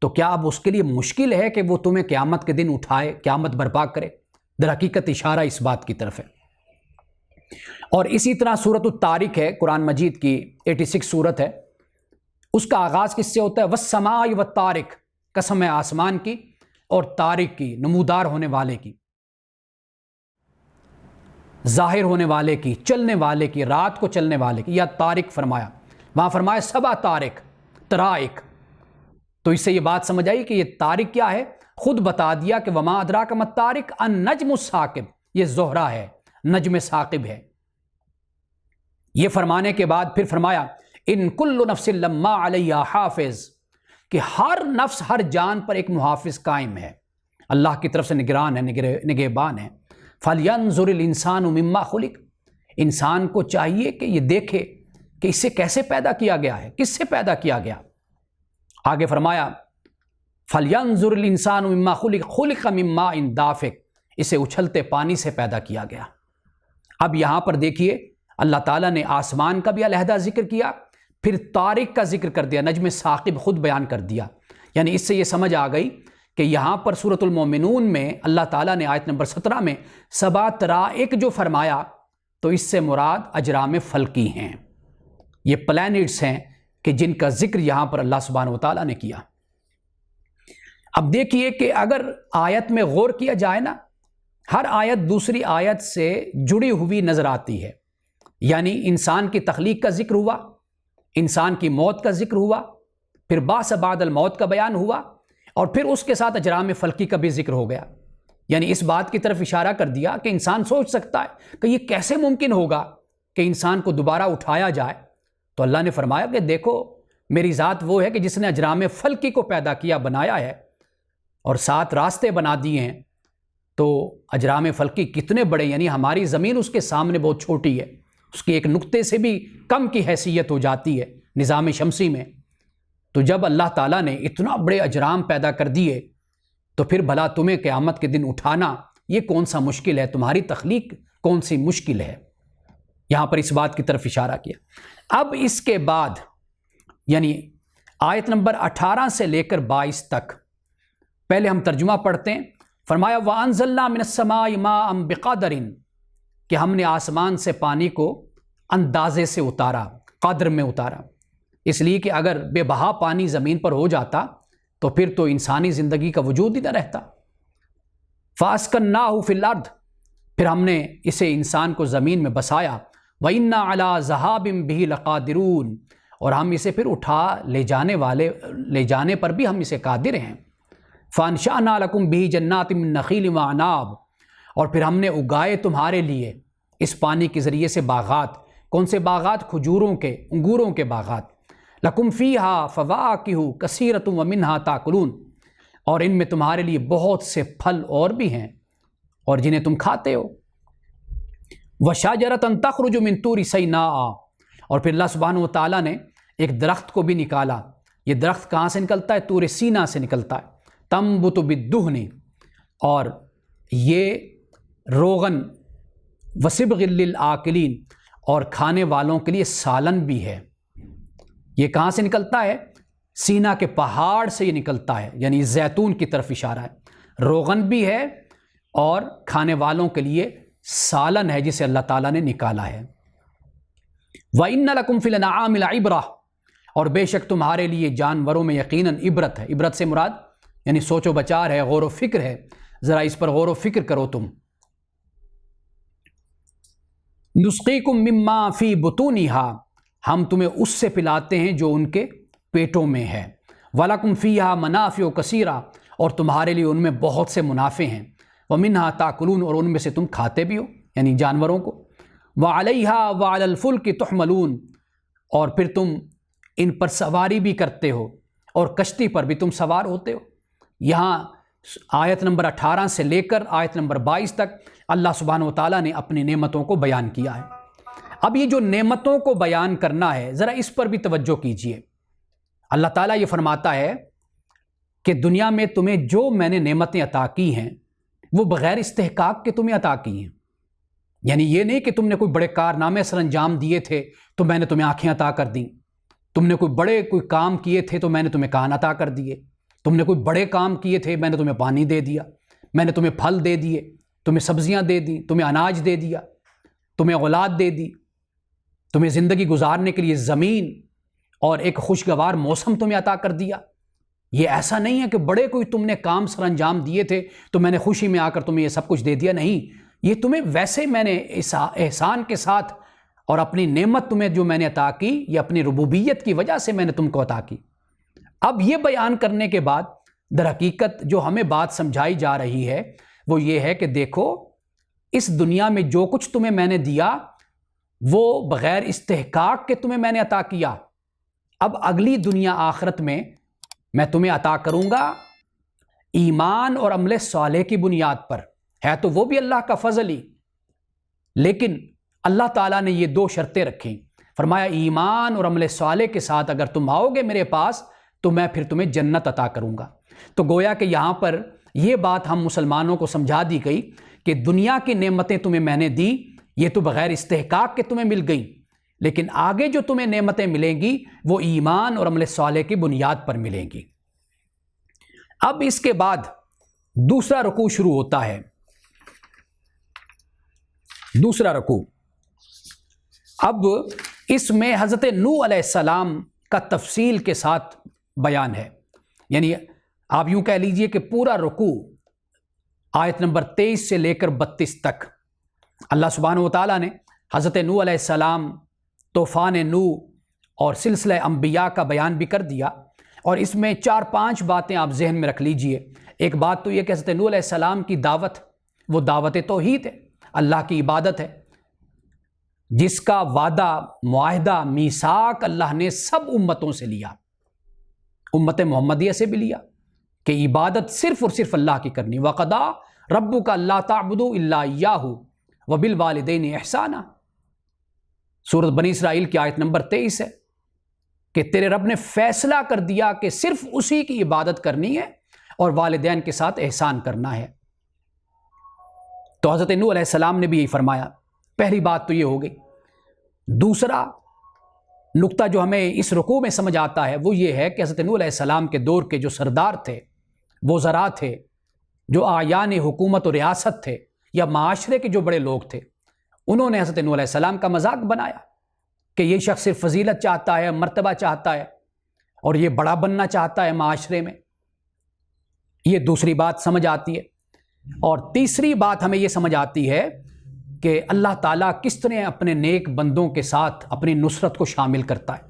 تو کیا اب اس کے لیے مشکل ہے کہ وہ تمہیں قیامت کے دن اٹھائے، قیامت برپا کرے؟ در حقیقت اشارہ اس بات کی طرف ہے۔ اور اسی طرح سورۃ الطارق ہے، قرآن مجید کی 86 سورت ہے، اس کا آغاز کس سے ہوتا ہے؟ والسماء والطارق، قسم ہے آسمان کی اور طارق کی، نمودار ہونے والے کی، ظاہر ہونے والے کی، چلنے والے کی، رات کو چلنے والے کی، یا طارق فرمایا، وہاں فرمایا 7 طارق، طرائق۔ تو اس سے یہ بات سمجھ آئی کہ یہ طارق کیا ہے؟ خود بتا دیا کہ وما ادراک ما الطارق النجم الثاقب، یہ زہرہ ہے، نجم ثاقب ہے۔ یہ فرمانے کے بعد پھر فرمایا ان کل نفس لما علیہا حافظ، کہ ہر نفس، ہر جان پر ایک محافظ قائم ہے، اللہ کی طرف سے نگران ہے، نگہبان ہے۔ فَلْيَنْظُرِ الْإِنسَانُ مِمَّا خُلِقَ، انسان کو چاہیے کہ یہ دیکھے کہ اسے کیسے پیدا کیا گیا ہے، کس سے پیدا کیا گیا۔ آگے فرمایا فَلْيَنْظُرِ الْإِنسَانُ مِمَّا خُلِقَ خُلِقَ مِن مَّاءٍ دَافِقٍ، اسے اچھلتے پانی سے پیدا کیا گیا۔ اب یہاں پر دیکھیے اللہ تعالیٰ نے آسمان کا بھی علیحدہ ذکر کیا، پھر طارق کا ذکر کر دیا، نجم ثاقب خود بیان کر دیا۔ یعنی اس سے یہ سمجھ آ گئی کہ یہاں پر سورۃ المومنون میں اللہ تعالیٰ نے آیت نمبر 17 میں 7 طرائق جو فرمایا، تو اس سے مراد اجرام فلکی ہیں، یہ پلانٹس ہیں کہ جن کا ذکر یہاں پر اللہ سبحانہ و تعالیٰ نے کیا۔ اب دیکھیے کہ اگر آیت میں غور کیا جائے نا، ہر آیت دوسری آیت سے جڑی ہوئی نظر آتی ہے۔ یعنی انسان کی تخلیق کا ذکر ہوا، انسان کی موت کا ذکر ہوا، پھر بعث بعد الموت کا بیان ہوا، اور پھر اس کے ساتھ اجرام فلکی کا بھی ذکر ہو گیا۔ یعنی اس بات کی طرف اشارہ کر دیا کہ انسان سوچ سکتا ہے کہ یہ کیسے ممکن ہوگا کہ انسان کو دوبارہ اٹھایا جائے۔ تو اللہ نے فرمایا کہ دیکھو میری ذات وہ ہے کہ جس نے اجرام فلکی کو پیدا کیا، بنایا ہے، اور 7 راستے بنا دیے ہیں۔ تو اجرام فلکی کتنے بڑے، یعنی ہماری زمین اس کے سامنے بہت چھوٹی ہے، اس کی ایک نقطے سے بھی کم کی حیثیت ہو جاتی ہے نظام شمسی میں۔ تو جب اللہ تعالیٰ نے اتنا بڑے اجرام پیدا کر دیے، تو پھر بھلا تمہیں قیامت کے دن اٹھانا یہ کون سا مشکل ہے؟ تمہاری تخلیق کون سی مشکل ہے؟ یہاں پر اس بات کی طرف اشارہ کیا۔ اب اس کے بعد یعنی آیت نمبر 18 سے لے کر 22 تک، پہلے ہم ترجمہ پڑھتے ہیں۔ فرمایا وَأَنزَلْنَا مِنَ السَّمَاءِ مَاءً بِقَدَرٍ، کہ ہم نے آسمان سے پانی کو اندازے سے اتارا، قدر میں اتارا، اس لیے کہ اگر بے بہا پانی زمین پر ہو جاتا تو پھر تو انسانی زندگی کا وجود ہی نہ رہتا۔ فَأَسْكَنَّاهُ فِي الْأَرْضِ، پھر ہم نے اسے انسان کو زمین میں بسایا۔ وَإِنَّا عَلَىٰ ذَهَابٍ بِهِ لَقَادِرُونَ، اور ہم اسے پھر اٹھا لے جانے پر بھی ہم اسے قادر ہیں۔ فَأَنشَأْنَا لَكُمْ بِهِ جَنَّاتٍ مِّن نَخِيلٍ وَأَعْنَابٍ، اور پھر ہم نے اگائے تمہارے لیے اس پانی کے ذریعے سے باغات. کون سے باغات؟ کھجوروں کے، انگوروں کے باغات. لکم فیہا فواکہ کثیرۃ ومنہا تاکلون، اور ان میں تمہارے لیے بہت سے پھل اور بھی ہیں اور جنہیں تم کھاتے ہو. وشجرۃ تخرج من طور سیناء، اور پھر اللہ سبحانہ و تعالیٰ نے ایک درخت کو بھی نکالا. یہ درخت کہاں سے نکلتا ہے؟ طور سینا سے نکلتا ہے. تنبت بالدہن، اور یہ روغن وصبغ للآکلین، اور کھانے والوں کے لیے سالن بھی ہے. یہ کہاں سے نکلتا ہے؟ سینا کے پہاڑ سے یہ نکلتا ہے، یعنی زیتون کی طرف اشارہ ہے. روغن بھی ہے اور کھانے والوں کے لیے سالن ہے جسے اللہ تعالیٰ نے نکالا ہے. وَإِنَّ لَكُمْ فِي الْأَنْعَامِ لَعِبْرَةً، اور بے شک تمہارے لیے جانوروں میں یقیناً عبرت ہے. عبرت سے مراد یعنی سوچ و بچار ہے، غور و فکر ہے. ذرا اس پر غور و فکر کرو تم. نسقیکم مما فی بطونہا، ہم تمہیں اس سے پلاتے ہیں جو ان کے پیٹوں میں ہے. وَلَكُمْ فِيهَا مَنَافِعُ كَثِيرَةٌ، اور تمہارے لیے ان میں بہت سے منافع ہیں. وَمِنْهَا تَأْكُلُونَ، اور ان میں سے تم کھاتے بھی ہو یعنی جانوروں کو. وَعَلَيْهَا وَعَلَى الْفُلْكِ تُحْمَلُونَ، اور پھر تم ان پر سواری بھی کرتے ہو اور کشتی پر بھی تم سوار ہوتے ہو. یہاں آیت نمبر 18 سے لے کر آیت نمبر 22 تک اللہ سبحانہ و تعالیٰ نے اپنی نعمتوں کو بیان کیا ہے. اب یہ جو نعمتوں کو بیان کرنا ہے ذرا اس پر بھی توجہ کیجیے. اللہ تعالیٰ یہ فرماتا ہے کہ دنیا میں تمہیں جو میں نے نعمتیں عطا کی ہیں وہ بغیر استحقاق کے تمہیں عطا کی ہیں. یعنی یہ نہیں کہ تم نے کوئی بڑے کارنامے سر انجام دیے تھے تو میں نے تمہیں آنکھیں عطا کر دیں. تم نے کوئی کام کیے تھے تو میں نے تمہیں کان عطا کر دیے. تم نے کوئی بڑے کام کیے تھے، میں نے تمہیں پانی دے دیا، میں نے تمہیں پھل دے دیے، تمہیں سبزیاں دے دیں، تمہیں اناج دے دیا، تمہیں اولاد دے دی، تمہیں زندگی گزارنے کے لیے زمین اور ایک خوشگوار موسم تمہیں عطا کر دیا. یہ ایسا نہیں ہے کہ بڑے کوئی تم نے کام سر انجام دیے تھے تو میں نے خوشی میں آ کر تمہیں یہ سب کچھ دے دیا. نہیں، یہ تمہیں ویسے میں نے احسان کے ساتھ اور اپنی نعمت تمہیں جو میں نے عطا کی، یہ اپنی ربوبیت کی وجہ سے میں نے تم کو عطا کی. اب یہ بیان کرنے کے بعد در حقیقت جو ہمیں بات سمجھائی جا رہی ہے وہ یہ ہے کہ دیکھو، اس دنیا میں جو کچھ تمہیں میں نے دیا وہ بغیر استحقاق کے تمہیں میں نے عطا کیا. اب اگلی دنیا آخرت میں تمہیں عطا کروں گا ایمان اور عمل صالح کی بنیاد پر. ہے تو وہ بھی اللہ کا فضل ہی، لیکن اللہ تعالیٰ نے یہ 2 شرطیں رکھیں. فرمایا ایمان اور عمل صالح کے ساتھ اگر تم آؤ گے میرے پاس تو میں پھر تمہیں جنت عطا کروں گا. تو گویا کہ یہاں پر یہ بات ہم مسلمانوں کو سمجھا دی گئی کہ دنیا کی نعمتیں تمہیں میں نے دی، یہ تو بغیر استحقاق کے تمہیں مل گئیں، لیکن آگے جو تمہیں نعمتیں ملیں گی وہ ایمان اور عمل صالح کی بنیاد پر ملیں گی. اب اس کے بعد دوسرا رکوع شروع ہوتا ہے. دوسرا رکوع، اب اس میں حضرت نوح علیہ السلام کا تفصیل کے ساتھ بیان ہے. یعنی آپ یوں کہہ لیجئے کہ پورا رکوع آیت نمبر 23 سے لے کر 32 تک اللہ سبحانہ و تعالیٰ نے حضرت نوح علیہ السلام، طوفان نوح اور سلسلہ انبیاء کا بیان بھی کر دیا. اور اس میں 4-5 باتیں آپ ذہن میں رکھ لیجئے. ایک بات تو یہ کہ حضرت نوح علیہ السلام کی دعوت وہ دعوت توحید ہے، اللہ کی عبادت ہے، جس کا وعدہ، معاہدہ، میثاق اللہ نے سب امتوں سے لیا، امت محمدیہ سے بھی لیا کہ عبادت صرف اور صرف اللہ کی کرنی. وَقَضَىٰ رَبُّكَ أَلَّا تَعْبُدُوا إِلَّا إِيَّاهُ وَبِالْوَالِدَيْنِ إِحْسَانًا. سورۃ بنی اسرائیل کی آیت نمبر 23 ہے کہ تیرے رب نے فیصلہ کر دیا کہ صرف اسی کی عبادت کرنی ہے اور والدین کے ساتھ احسان کرنا ہے. تو حضرت نوح علیہ السلام نے بھی یہی فرمایا. پہلی بات تو یہ ہو گئی. دوسرا نقطہ جو ہمیں اس رکوع میں سمجھ آتا ہے وہ یہ ہے کہ حضرت نوح علیہ السلام کے دور کے جو سردار تھے، وزراء تھے، جو اعیان حکومت و ریاست تھے یا معاشرے کے جو بڑے لوگ تھے، انہوں نے حضرت نوح علیہ السلام کا مذاق بنایا کہ یہ شخص صرف فضیلت چاہتا ہے، مرتبہ چاہتا ہے اور یہ بڑا بننا چاہتا ہے معاشرے میں. یہ دوسری بات سمجھ آتی ہے. اور تیسری بات ہمیں یہ سمجھ آتی ہے کہ اللہ تعالیٰ کس طرح اپنے نیک بندوں کے ساتھ اپنی نصرت کو شامل کرتا ہے.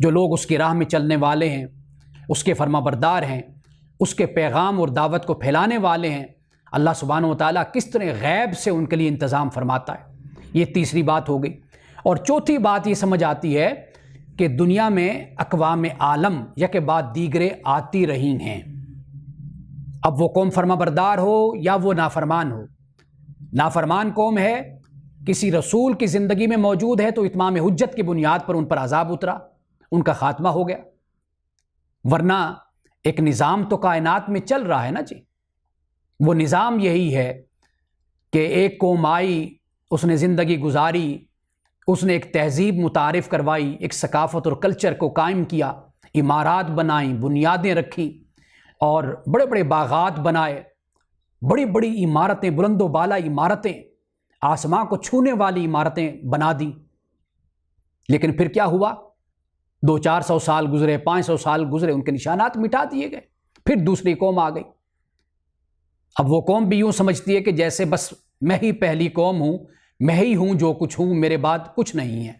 جو لوگ اس کی راہ میں چلنے والے ہیں، اس کے فرما بردار ہیں، اس کے پیغام اور دعوت کو پھیلانے والے ہیں، اللہ سبحانہ و تعالیٰ کس طرح غیب سے ان کے لیے انتظام فرماتا ہے. یہ تیسری بات ہو گئی۔ اور چوتھی بات یہ سمجھ آتی ہے کہ دنیا میں اقوام عالم یک بعد دیگرے آتی رہی ہیں، اب وہ قوم فرما بردار ہو یا وہ نافرمان ہو۔ نافرمان قوم ہے، کسی رسول کی زندگی میں موجود ہے تو اتمام حجت کی بنیاد پر ان پر عذاب اترا، ان کا خاتمہ ہو گیا۔ ورنہ ایک نظام تو کائنات میں چل رہا ہے نا جی، وہ نظام یہی ہے کہ ایک قوم آئی، اس نے زندگی گزاری، اس نے ایک تہذیب متعارف کروائی، ایک ثقافت اور کلچر کو قائم کیا، عمارات بنائیں، بنیادیں رکھیں اور بڑے بڑے باغات بنائے، بڑی بڑی عمارتیں، بلند و بالا عمارتیں، آسمان کو چھونے والی عمارتیں بنا دیں۔ لیکن پھر کیا ہوا؟ 200-400 سال گزرے، 500 سال گزرے، ان کے نشانات مٹا دیے گئے، پھر دوسری قوم آ گئی۔ اب وہ قوم بھی یوں سمجھتی ہے کہ جیسے بس میں ہی پہلی قوم ہوں، میں ہی ہوں جو کچھ ہوں، میرے بعد کچھ نہیں ہے۔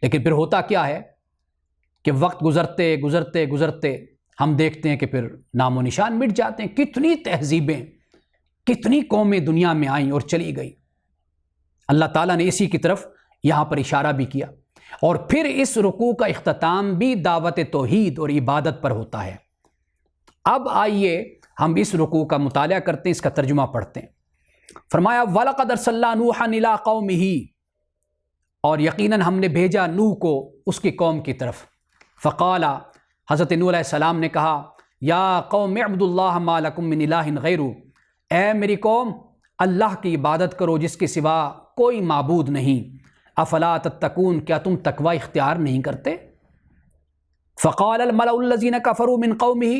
لیکن پھر ہوتا کیا ہے کہ وقت گزرتے گزرتے گزرتے ہم دیکھتے ہیں کہ پھر نام و نشان مٹ جاتے ہیں۔ کتنی تہذیبیں، کتنی قومیں دنیا میں آئیں اور چلی گئی۔ اللہ تعالیٰ نے اسی کی طرف یہاں پر اشارہ بھی کیا۔ اور پھر اس رکوع کا اختتام بھی دعوت توحید اور عبادت پر ہوتا ہے۔ اب آئیے ہم اس رکوع کا مطالعہ کرتے ہیں، اس کا ترجمہ پڑھتے ہیں۔ فرمایا وَلَقَدْ أَرْسَلْنَا نُوحًا إِلَىٰ قَوْمِهِ، اور یقیناً ہم نے بھیجا نوح کو اس کی قوم کی طرف۔ فقال، حضرت نوح علیہ السلام نے کہا، یا قوم اعبدوا اللہ ما لکم من الہ غیرہ، اے میری قوم اللہ کی عبادت کرو جس کے سوا کوئی معبود نہیں۔ افلا تتقون، کیا تم تقوی اختیار نہیں کرتے؟ فقال الملأ الذین کفروا من قومہ،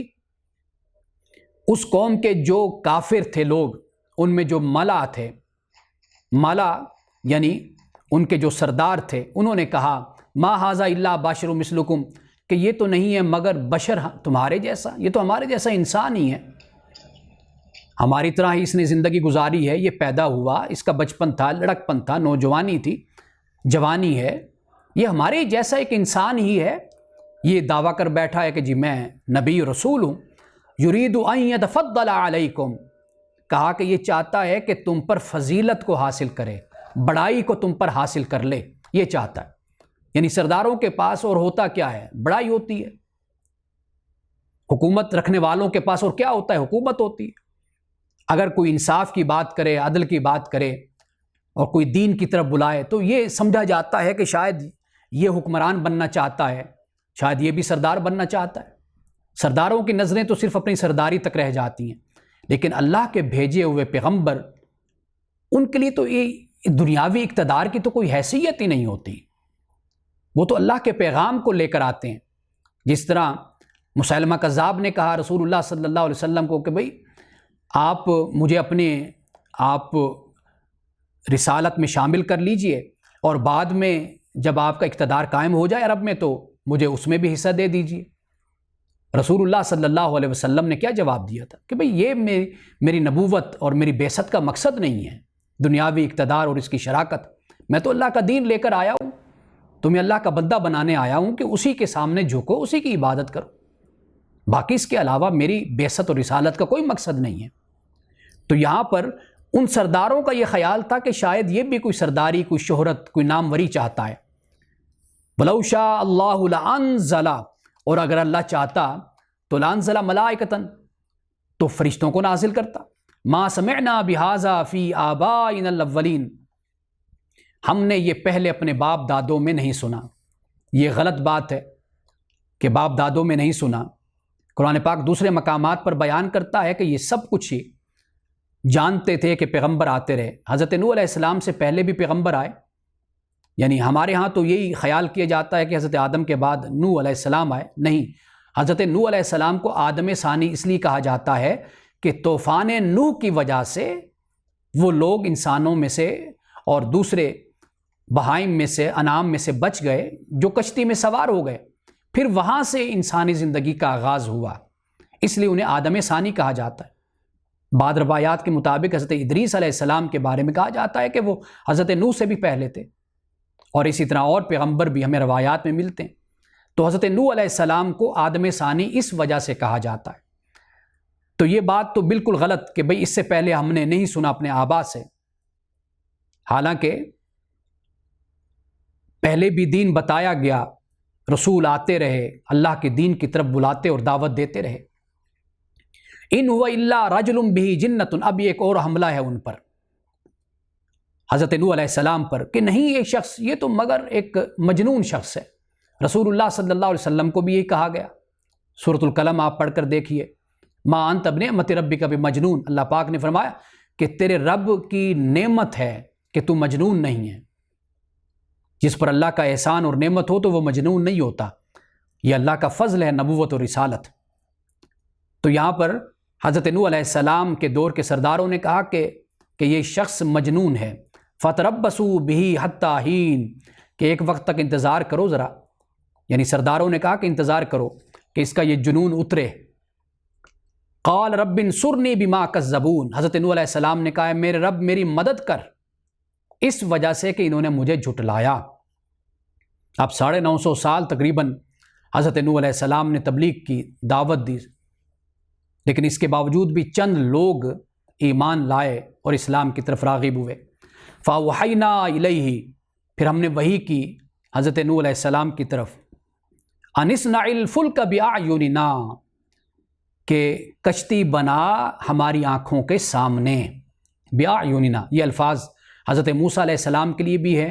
اس قوم کے جو کافر تھے لوگ، ان میں جو ملا تھے، ملا یعنی ان کے جو سردار تھے، انہوں نے کہا ما ھذا الا بشر مثلکم، کہ یہ تو نہیں ہے مگر بشر تمہارے جیسا، یہ تو ہمارے جیسا انسان ہی ہے، ہماری طرح ہی اس نے زندگی گزاری ہے، یہ پیدا ہوا، اس کا بچپن تھا، لڑکپن تھا، نوجوانی تھی، جوانی ہے، یہ ہمارے جیسا ایک انسان ہی ہے۔ یہ دعویٰ کر بیٹھا ہے کہ جی میں نبی رسول ہوں۔ یرید ان یتفضل علیکم، کہا کہ یہ چاہتا ہے کہ تم پر فضیلت کو حاصل کرے، بڑائی کو تم پر حاصل کر لے، یہ چاہتا ہے۔ یعنی سرداروں کے پاس اور ہوتا کیا ہے؟ بڑائی ہوتی ہے۔ حکومت رکھنے والوں کے پاس اور کیا ہوتا ہے؟ حکومت ہوتی ہے۔ اگر کوئی انصاف کی بات کرے، عدل کی بات کرے اور کوئی دین کی طرف بلائے تو یہ سمجھا جاتا ہے کہ شاید یہ حکمران بننا چاہتا ہے، شاید یہ بھی سردار بننا چاہتا ہے۔ سرداروں کی نظریں تو صرف اپنی سرداری تک رہ جاتی ہیں، لیکن اللہ کے بھیجے ہوئے پیغمبر، ان کے لیے تو یہ دنیاوی اقتدار کی تو کوئی حیثیت ہی نہیں ہوتی، وہ تو اللہ کے پیغام کو لے کر آتے ہیں۔ جس طرح مسیلمہ کذاب نے کہا رسول اللہ صلی اللہ علیہ وسلم کو کہ بھئی آپ مجھے آپ رسالت میں شامل کر لیجئے، اور بعد میں جب آپ کا اقتدار قائم ہو جائے عرب میں تو مجھے اس میں بھی حصہ دے دیجئے۔ رسول اللہ صلی اللہ علیہ وسلم نے کیا جواب دیا تھا کہ بھئی یہ میری نبوت اور میری بعثت کا مقصد نہیں ہے دنیاوی اقتدار اور اس کی شراکت، میں تو اللہ کا دین لے کر آیا ہوں، تمہیں اللہ کا بندہ بنانے آیا ہوں کہ اسی کے سامنے جھکو، اسی کی عبادت کرو، باقی اس کے علاوہ میری بعثت اور رسالت کا کوئی مقصد نہیں ہے۔ تو یہاں پر ان سرداروں کا یہ خیال تھا کہ شاید یہ بھی کوئی سرداری، کوئی شہرت، کوئی ناموری چاہتا ہے۔ وَلَوْ شَاءَ اللَّهُ لَأَنزَلَ، اور اگر اللہ چاہتا تو لَأَنزَلَ مَلَائِكَةً، تو فرشتوں کو نازل کرتا۔ مَا سَمِعْنَا بِهَذَا فِي آبَائِنَا الْأَوَّلِينَ، ہم نے یہ پہلے اپنے باپ دادوں میں نہیں سنا۔ یہ غلط بات ہے کہ باپ دادوں میں نہیں سنا۔ قرآن پاک دوسرے مقامات پر بیان کرتا ہے کہ یہ سب کچھ ہی جانتے تھے کہ پیغمبر آتے رہے۔ حضرت نوح علیہ السلام سے پہلے بھی پیغمبر آئے، یعنی ہمارے ہاں تو یہی خیال کیا جاتا ہے کہ حضرت آدم کے بعد نوح علیہ السلام آئے، نہیں، حضرت نوح علیہ السلام کو آدم ثانی اس لیے کہا جاتا ہے کہ طوفان نوح کی وجہ سے وہ لوگ انسانوں میں سے اور دوسرے بہائم میں سے، انعام میں سے بچ گئے جو کشتی میں سوار ہو گئے، پھر وہاں سے انسانی زندگی کا آغاز ہوا، اس لیے انہیں آدم ثانی کہا جاتا ہے۔ بعد روایات کے مطابق حضرت ادریس علیہ السلام کے بارے میں کہا جاتا ہے کہ وہ حضرت نوح سے بھی پہلے تھے، اور اسی طرح اور پیغمبر بھی ہمیں روایات میں ملتے ہیں۔ تو حضرت نوح علیہ السلام کو آدم ثانی اس وجہ سے کہا جاتا ہے۔ تو یہ بات تو بالکل غلط کہ بھئی اس سے پہلے ہم نے نہیں سنا اپنے آبا سے، حالانکہ پہلے بھی دین بتایا گیا، رسول آتے رہے، اللہ کے دین کی طرف بلاتے اور دعوت دیتے رہے۔ ان هو الا رجل به جنۃ، اب ایک اور حملہ ہے ان پر، حضرت نوح علیہ السلام پر، کہ نہیں یہ شخص، یہ تو مگر ایک مجنون شخص ہے۔ رسول اللہ صلی اللہ علیہ وسلم کو بھی یہی کہا گیا۔ سورۃ القلم آپ پڑھ کر دیکھیے، ما انت بنعمت ربک بمجنون، اللہ پاک نے فرمایا کہ تیرے رب کی نعمت ہے کہ تو مجنون نہیں ہے۔ جس پر اللہ کا احسان اور نعمت ہو تو وہ مجنون نہیں ہوتا، یہ اللہ کا فضل ہے، نبوت اور رسالت۔ تو یہاں پر حضرت نوح علیہ السلام کے دور کے سرداروں نے کہا کہ یہ شخص مجنون ہے، فَتَرَبَّصُوا بِهِ حَتَّى حِينٍ، کہ ایک وقت تک انتظار کرو ذرا، یعنی سرداروں نے کہا کہ انتظار کرو کہ اس کا یہ جنون اترے۔ قال رب انصرنی بما کذبون، حضرت نوح علیہ السلام نے کہا میرے رب میری مدد کر اس وجہ سے کہ انہوں نے مجھے جھٹلایا۔ اب 950 سال تقریباً حضرت نوح علیہ السلام نے تبلیغ کی، دعوت دی، لیکن اس کے باوجود بھی چند لوگ ایمان لائے اور اسلام کی طرف راغب ہوئے۔ فاوحینا الیہ، پھر ہم نے وحی کی حضرت نوح علیہ السلام کی طرف، ان اصنع الفلک باعیننا، کہ کشتی بنا ہماری آنکھوں کے سامنے، باعیننا، یہ الفاظ حضرت موسیٰ علیہ السلام کے لیے بھی ہے،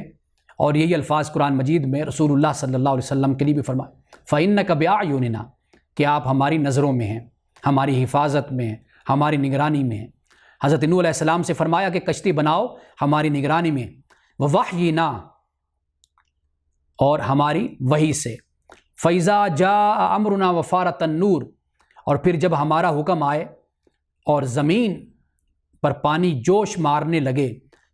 اور یہی الفاظ قرآن مجید میں رسول اللہ صلی اللہ علیہ وسلم کے لیے بھی فرمایا، فإنک باعیننا، کہ آپ ہماری نظروں میں ہیں، ہماری حفاظت میں ہیں، ہماری نگرانی میں ہیں۔ حضرت نوح علیہ السلام سے فرمایا کہ کشتی بناؤ ہماری نگرانی میں، ووحینا، اور ہماری وحی سے، فَإِذَا جَاءَ أَمْرُنَا وَفَارَتِ النُّورُ، اور پھر جب ہمارا حکم آئے اور زمین پر پانی جوش مارنے لگے،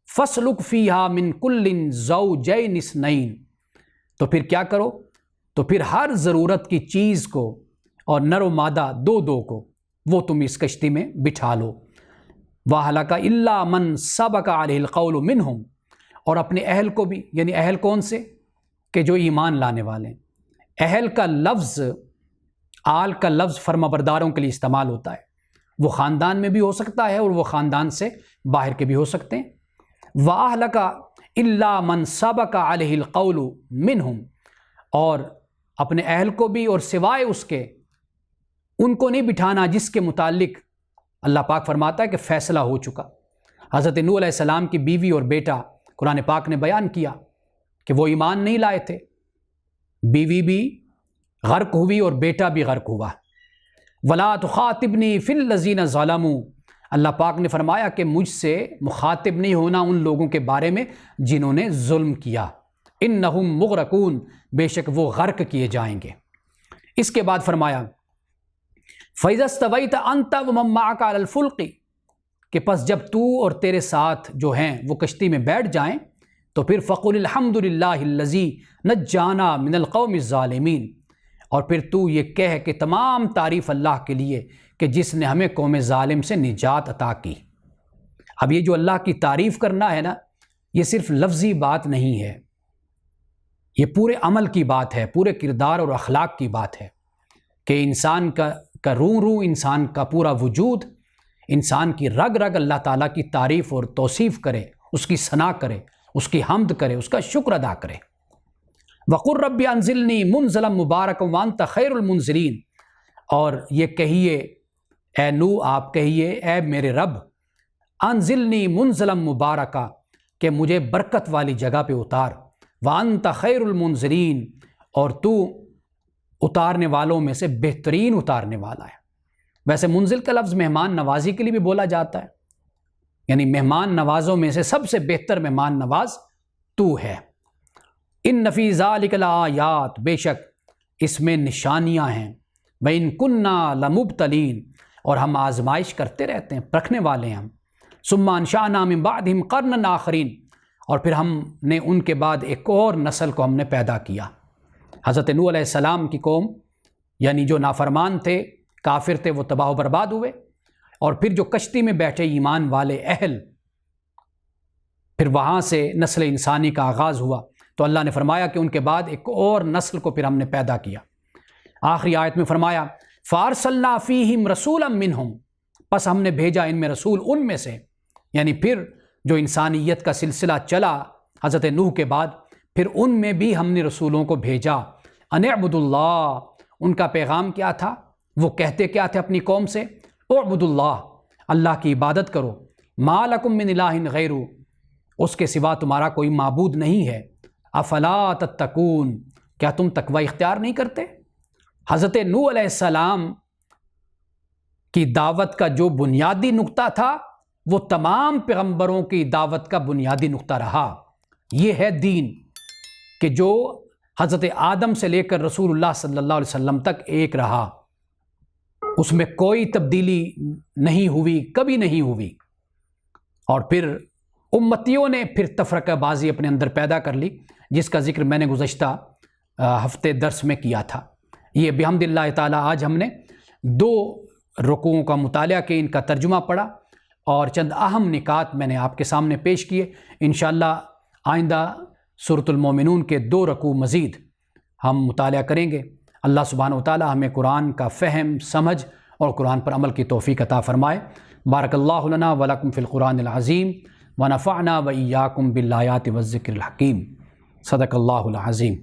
فَاسْلُكْ فِيهَا مِن كُلٍّ زَوْجَيْنِ اثْنَيْنِ، تو پھر کیا کرو، تو پھر ہر ضرورت کی چیز کو اور نر و مادہ دو کو وہ تم اس کشتی میں بٹھا لو۔ وَأَهْلَكَ إِلَّا مَنْ سَبَقَ عَلَيْهِ الْقَوْلُ مِنْهُمْ، اور اپنے اہل کو بھی، یعنی اہل کون سے، کہ جو ایمان لانے والے ہیں۔ اہل کا لفظ، آل کا لفظ فرمانبرداروں کے لیے استعمال ہوتا ہے، وہ خاندان میں بھی ہو سکتا ہے اور وہ خاندان سے باہر کے بھی ہو سکتے ہیں۔ وَأَهْلَكَ إِلَّا مَنْ سَبَقَ عَلَيْهِ الْقَوْلُ مِنْهُمْ، اور اپنے اہل کو بھی اور سوائے اس کے ان کو نہیں بٹھانا جس کے متعلق اللہ پاک فرماتا ہے کہ فیصلہ ہو چکا۔ حضرت نوح علیہ السلام کی بیوی اور بیٹا قرآن پاک نے بیان کیا کہ وہ ایمان نہیں لائے تھے، بیوی بھی غرق ہوئی اور بیٹا بھی غرق ہوا۔ وَلَا تُخَاطِبْنِي فِي الَّذِينَ ظَلَمُوا، اللہ پاک نے فرمایا کہ مجھ سے مخاطب نہیں ہونا ان لوگوں کے بارے میں جنہوں نے ظلم کیا، اِنَّهُمْ مُغْرَقُونَ، بے شک وہ غرق کیے جائیں گے۔ اس کے بعد فرمایا فَإِذَا اسْتَوَيْتَ أَنْتَ وَمَن مَّعَكَ عَلَى الْفُلْقِ، کہ پس جب تو اور تیرے ساتھ جو ہیں وہ کشتی میں بیٹھ جائیں تو پھر فَقُلِ الْحَمْدُ لِلَّهِ الَّذِي نَجَّانَا مِنَ الْقَوْمِ الظَّالِمِينَ، اور پھر تو یہ کہہ کہ تمام تعریف اللہ کے لیے کہ جس نے ہمیں قوم ظالم سے نجات عطا کی۔ اب یہ جو اللہ کی تعریف کرنا ہے نا، یہ صرف لفظی بات نہیں ہے، یہ پورے عمل کی بات ہے، پورے کردار اور اخلاق کی بات ہے، کہ انسان کا روح، انسان کا پورا وجود، انسان کی رگ رگ اللہ تعالیٰ کی تعریف اور توصیف کرے، اس کی ثنا کرے، اس کی حمد کرے، اس کا شکر ادا کرے۔ وَقُلْ رَبِّ أَنزِلْنِي مُنزَلًا مُبَارَكًا وَأَنْتَ خَيْرُ الْمُنزِلِينَ، اور یہ کہیے اے نوح، آپ کہیے اے میرے رب، انزلنی منزلا مبارکا، کہ مجھے برکت والی جگہ پہ اتار، وَأَنْتَ خَيْرُ الْمُنزِلِينَ، اور تو اتارنے والوں میں سے بہترین اتارنے والا ہے۔ ویسے منزل کا لفظ مہمان نوازی کے لیے بھی بولا جاتا ہے، یعنی مہمان نوازوں میں سے سب سے بہتر مہمان نواز تو ہے۔ ان فی ذالک لآیات، بے شک اس میں نشانیاں ہیں، وَإِن كُنَّا لَمُبْتَلِينَ، اور ہم آزمائش کرتے رہتے ہیں، پرکھنے والے ہیں ہم۔ ثُمَّ أَنشَأْنَا مِن بَعْدِهِمْ قَرْنًا آخَرِينَ، اور پھر ہم نے ان کے بعد ایک اور نسل کو ہم نے پیدا کیا۔ حضرت نوح علیہ السلام کی قوم، یعنی جو نافرمان تھے، کافر تھے، وہ تباہ و برباد ہوئے، اور پھر جو کشتی میں بیٹھے ایمان والے اہل، پھر وہاں سے نسل انسانی کا آغاز ہوا۔ تو اللہ نے فرمایا کہ ان کے بعد ایک اور نسل کو پھر ہم نے پیدا کیا۔ آخری آیت میں فرمایا فَأَرْسَلْنَا فِيهِمْ رَسُولًا مِّنْهُمْ، پس ہم نے بھیجا ان میں رسول ان میں سے، یعنی پھر جو انسانیت کا سلسلہ چلا حضرت نوح کے بعد، پھر ان میں بھی ہم نے رسولوں کو بھیجا، ان اعبدوا اللہ، ان کا پیغام کیا تھا؟ وہ کہتے کیا تھے اپنی قوم سے؟ اعبدوا اللہ، اللہ کی عبادت کرو، ما لکم من الہ غیرہ، اس کے سوا تمہارا کوئی معبود نہیں ہے، افلا تتقون، کیا تم تقوی اختیار نہیں کرتے؟ حضرت نوح علیہ السلام کی دعوت کا جو بنیادی نقطہ تھا وہ تمام پیغمبروں کی دعوت کا بنیادی نقطہ رہا۔ یہ ہے دین کہ جو حضرت آدم سے لے کر رسول اللہ صلی اللہ علیہ وسلم تک ایک رہا، اس میں کوئی تبدیلی نہیں ہوئی، کبھی نہیں ہوئی۔ اور پھر امتیوں نے پھر تفرقہ بازی اپنے اندر پیدا کر لی، جس کا ذکر میں نے گزشتہ ہفتے درس میں کیا تھا۔ یہ بحمد اللہ تعالی آج ہم نے 2 رکوعوں کا مطالعہ کیا، ان کا ترجمہ پڑھا اور چند اہم نکات میں نے آپ کے سامنے پیش کیے۔ انشاءاللہ آئندہ سورۃ المومنون کے 2 رکوع مزید ہم مطالعہ کریں گے۔ اللہ سبحانہ وتعالی ہمیں قرآن کا فہم، سمجھ اور قرآن پر عمل کی توفیق عطا فرمائے۔ بارک اللہ لنا ولکم فی القرآن العظیم ونفعنا وإیاکم بالآیات والذکر الحکیم۔ صدق اللہ العظیم۔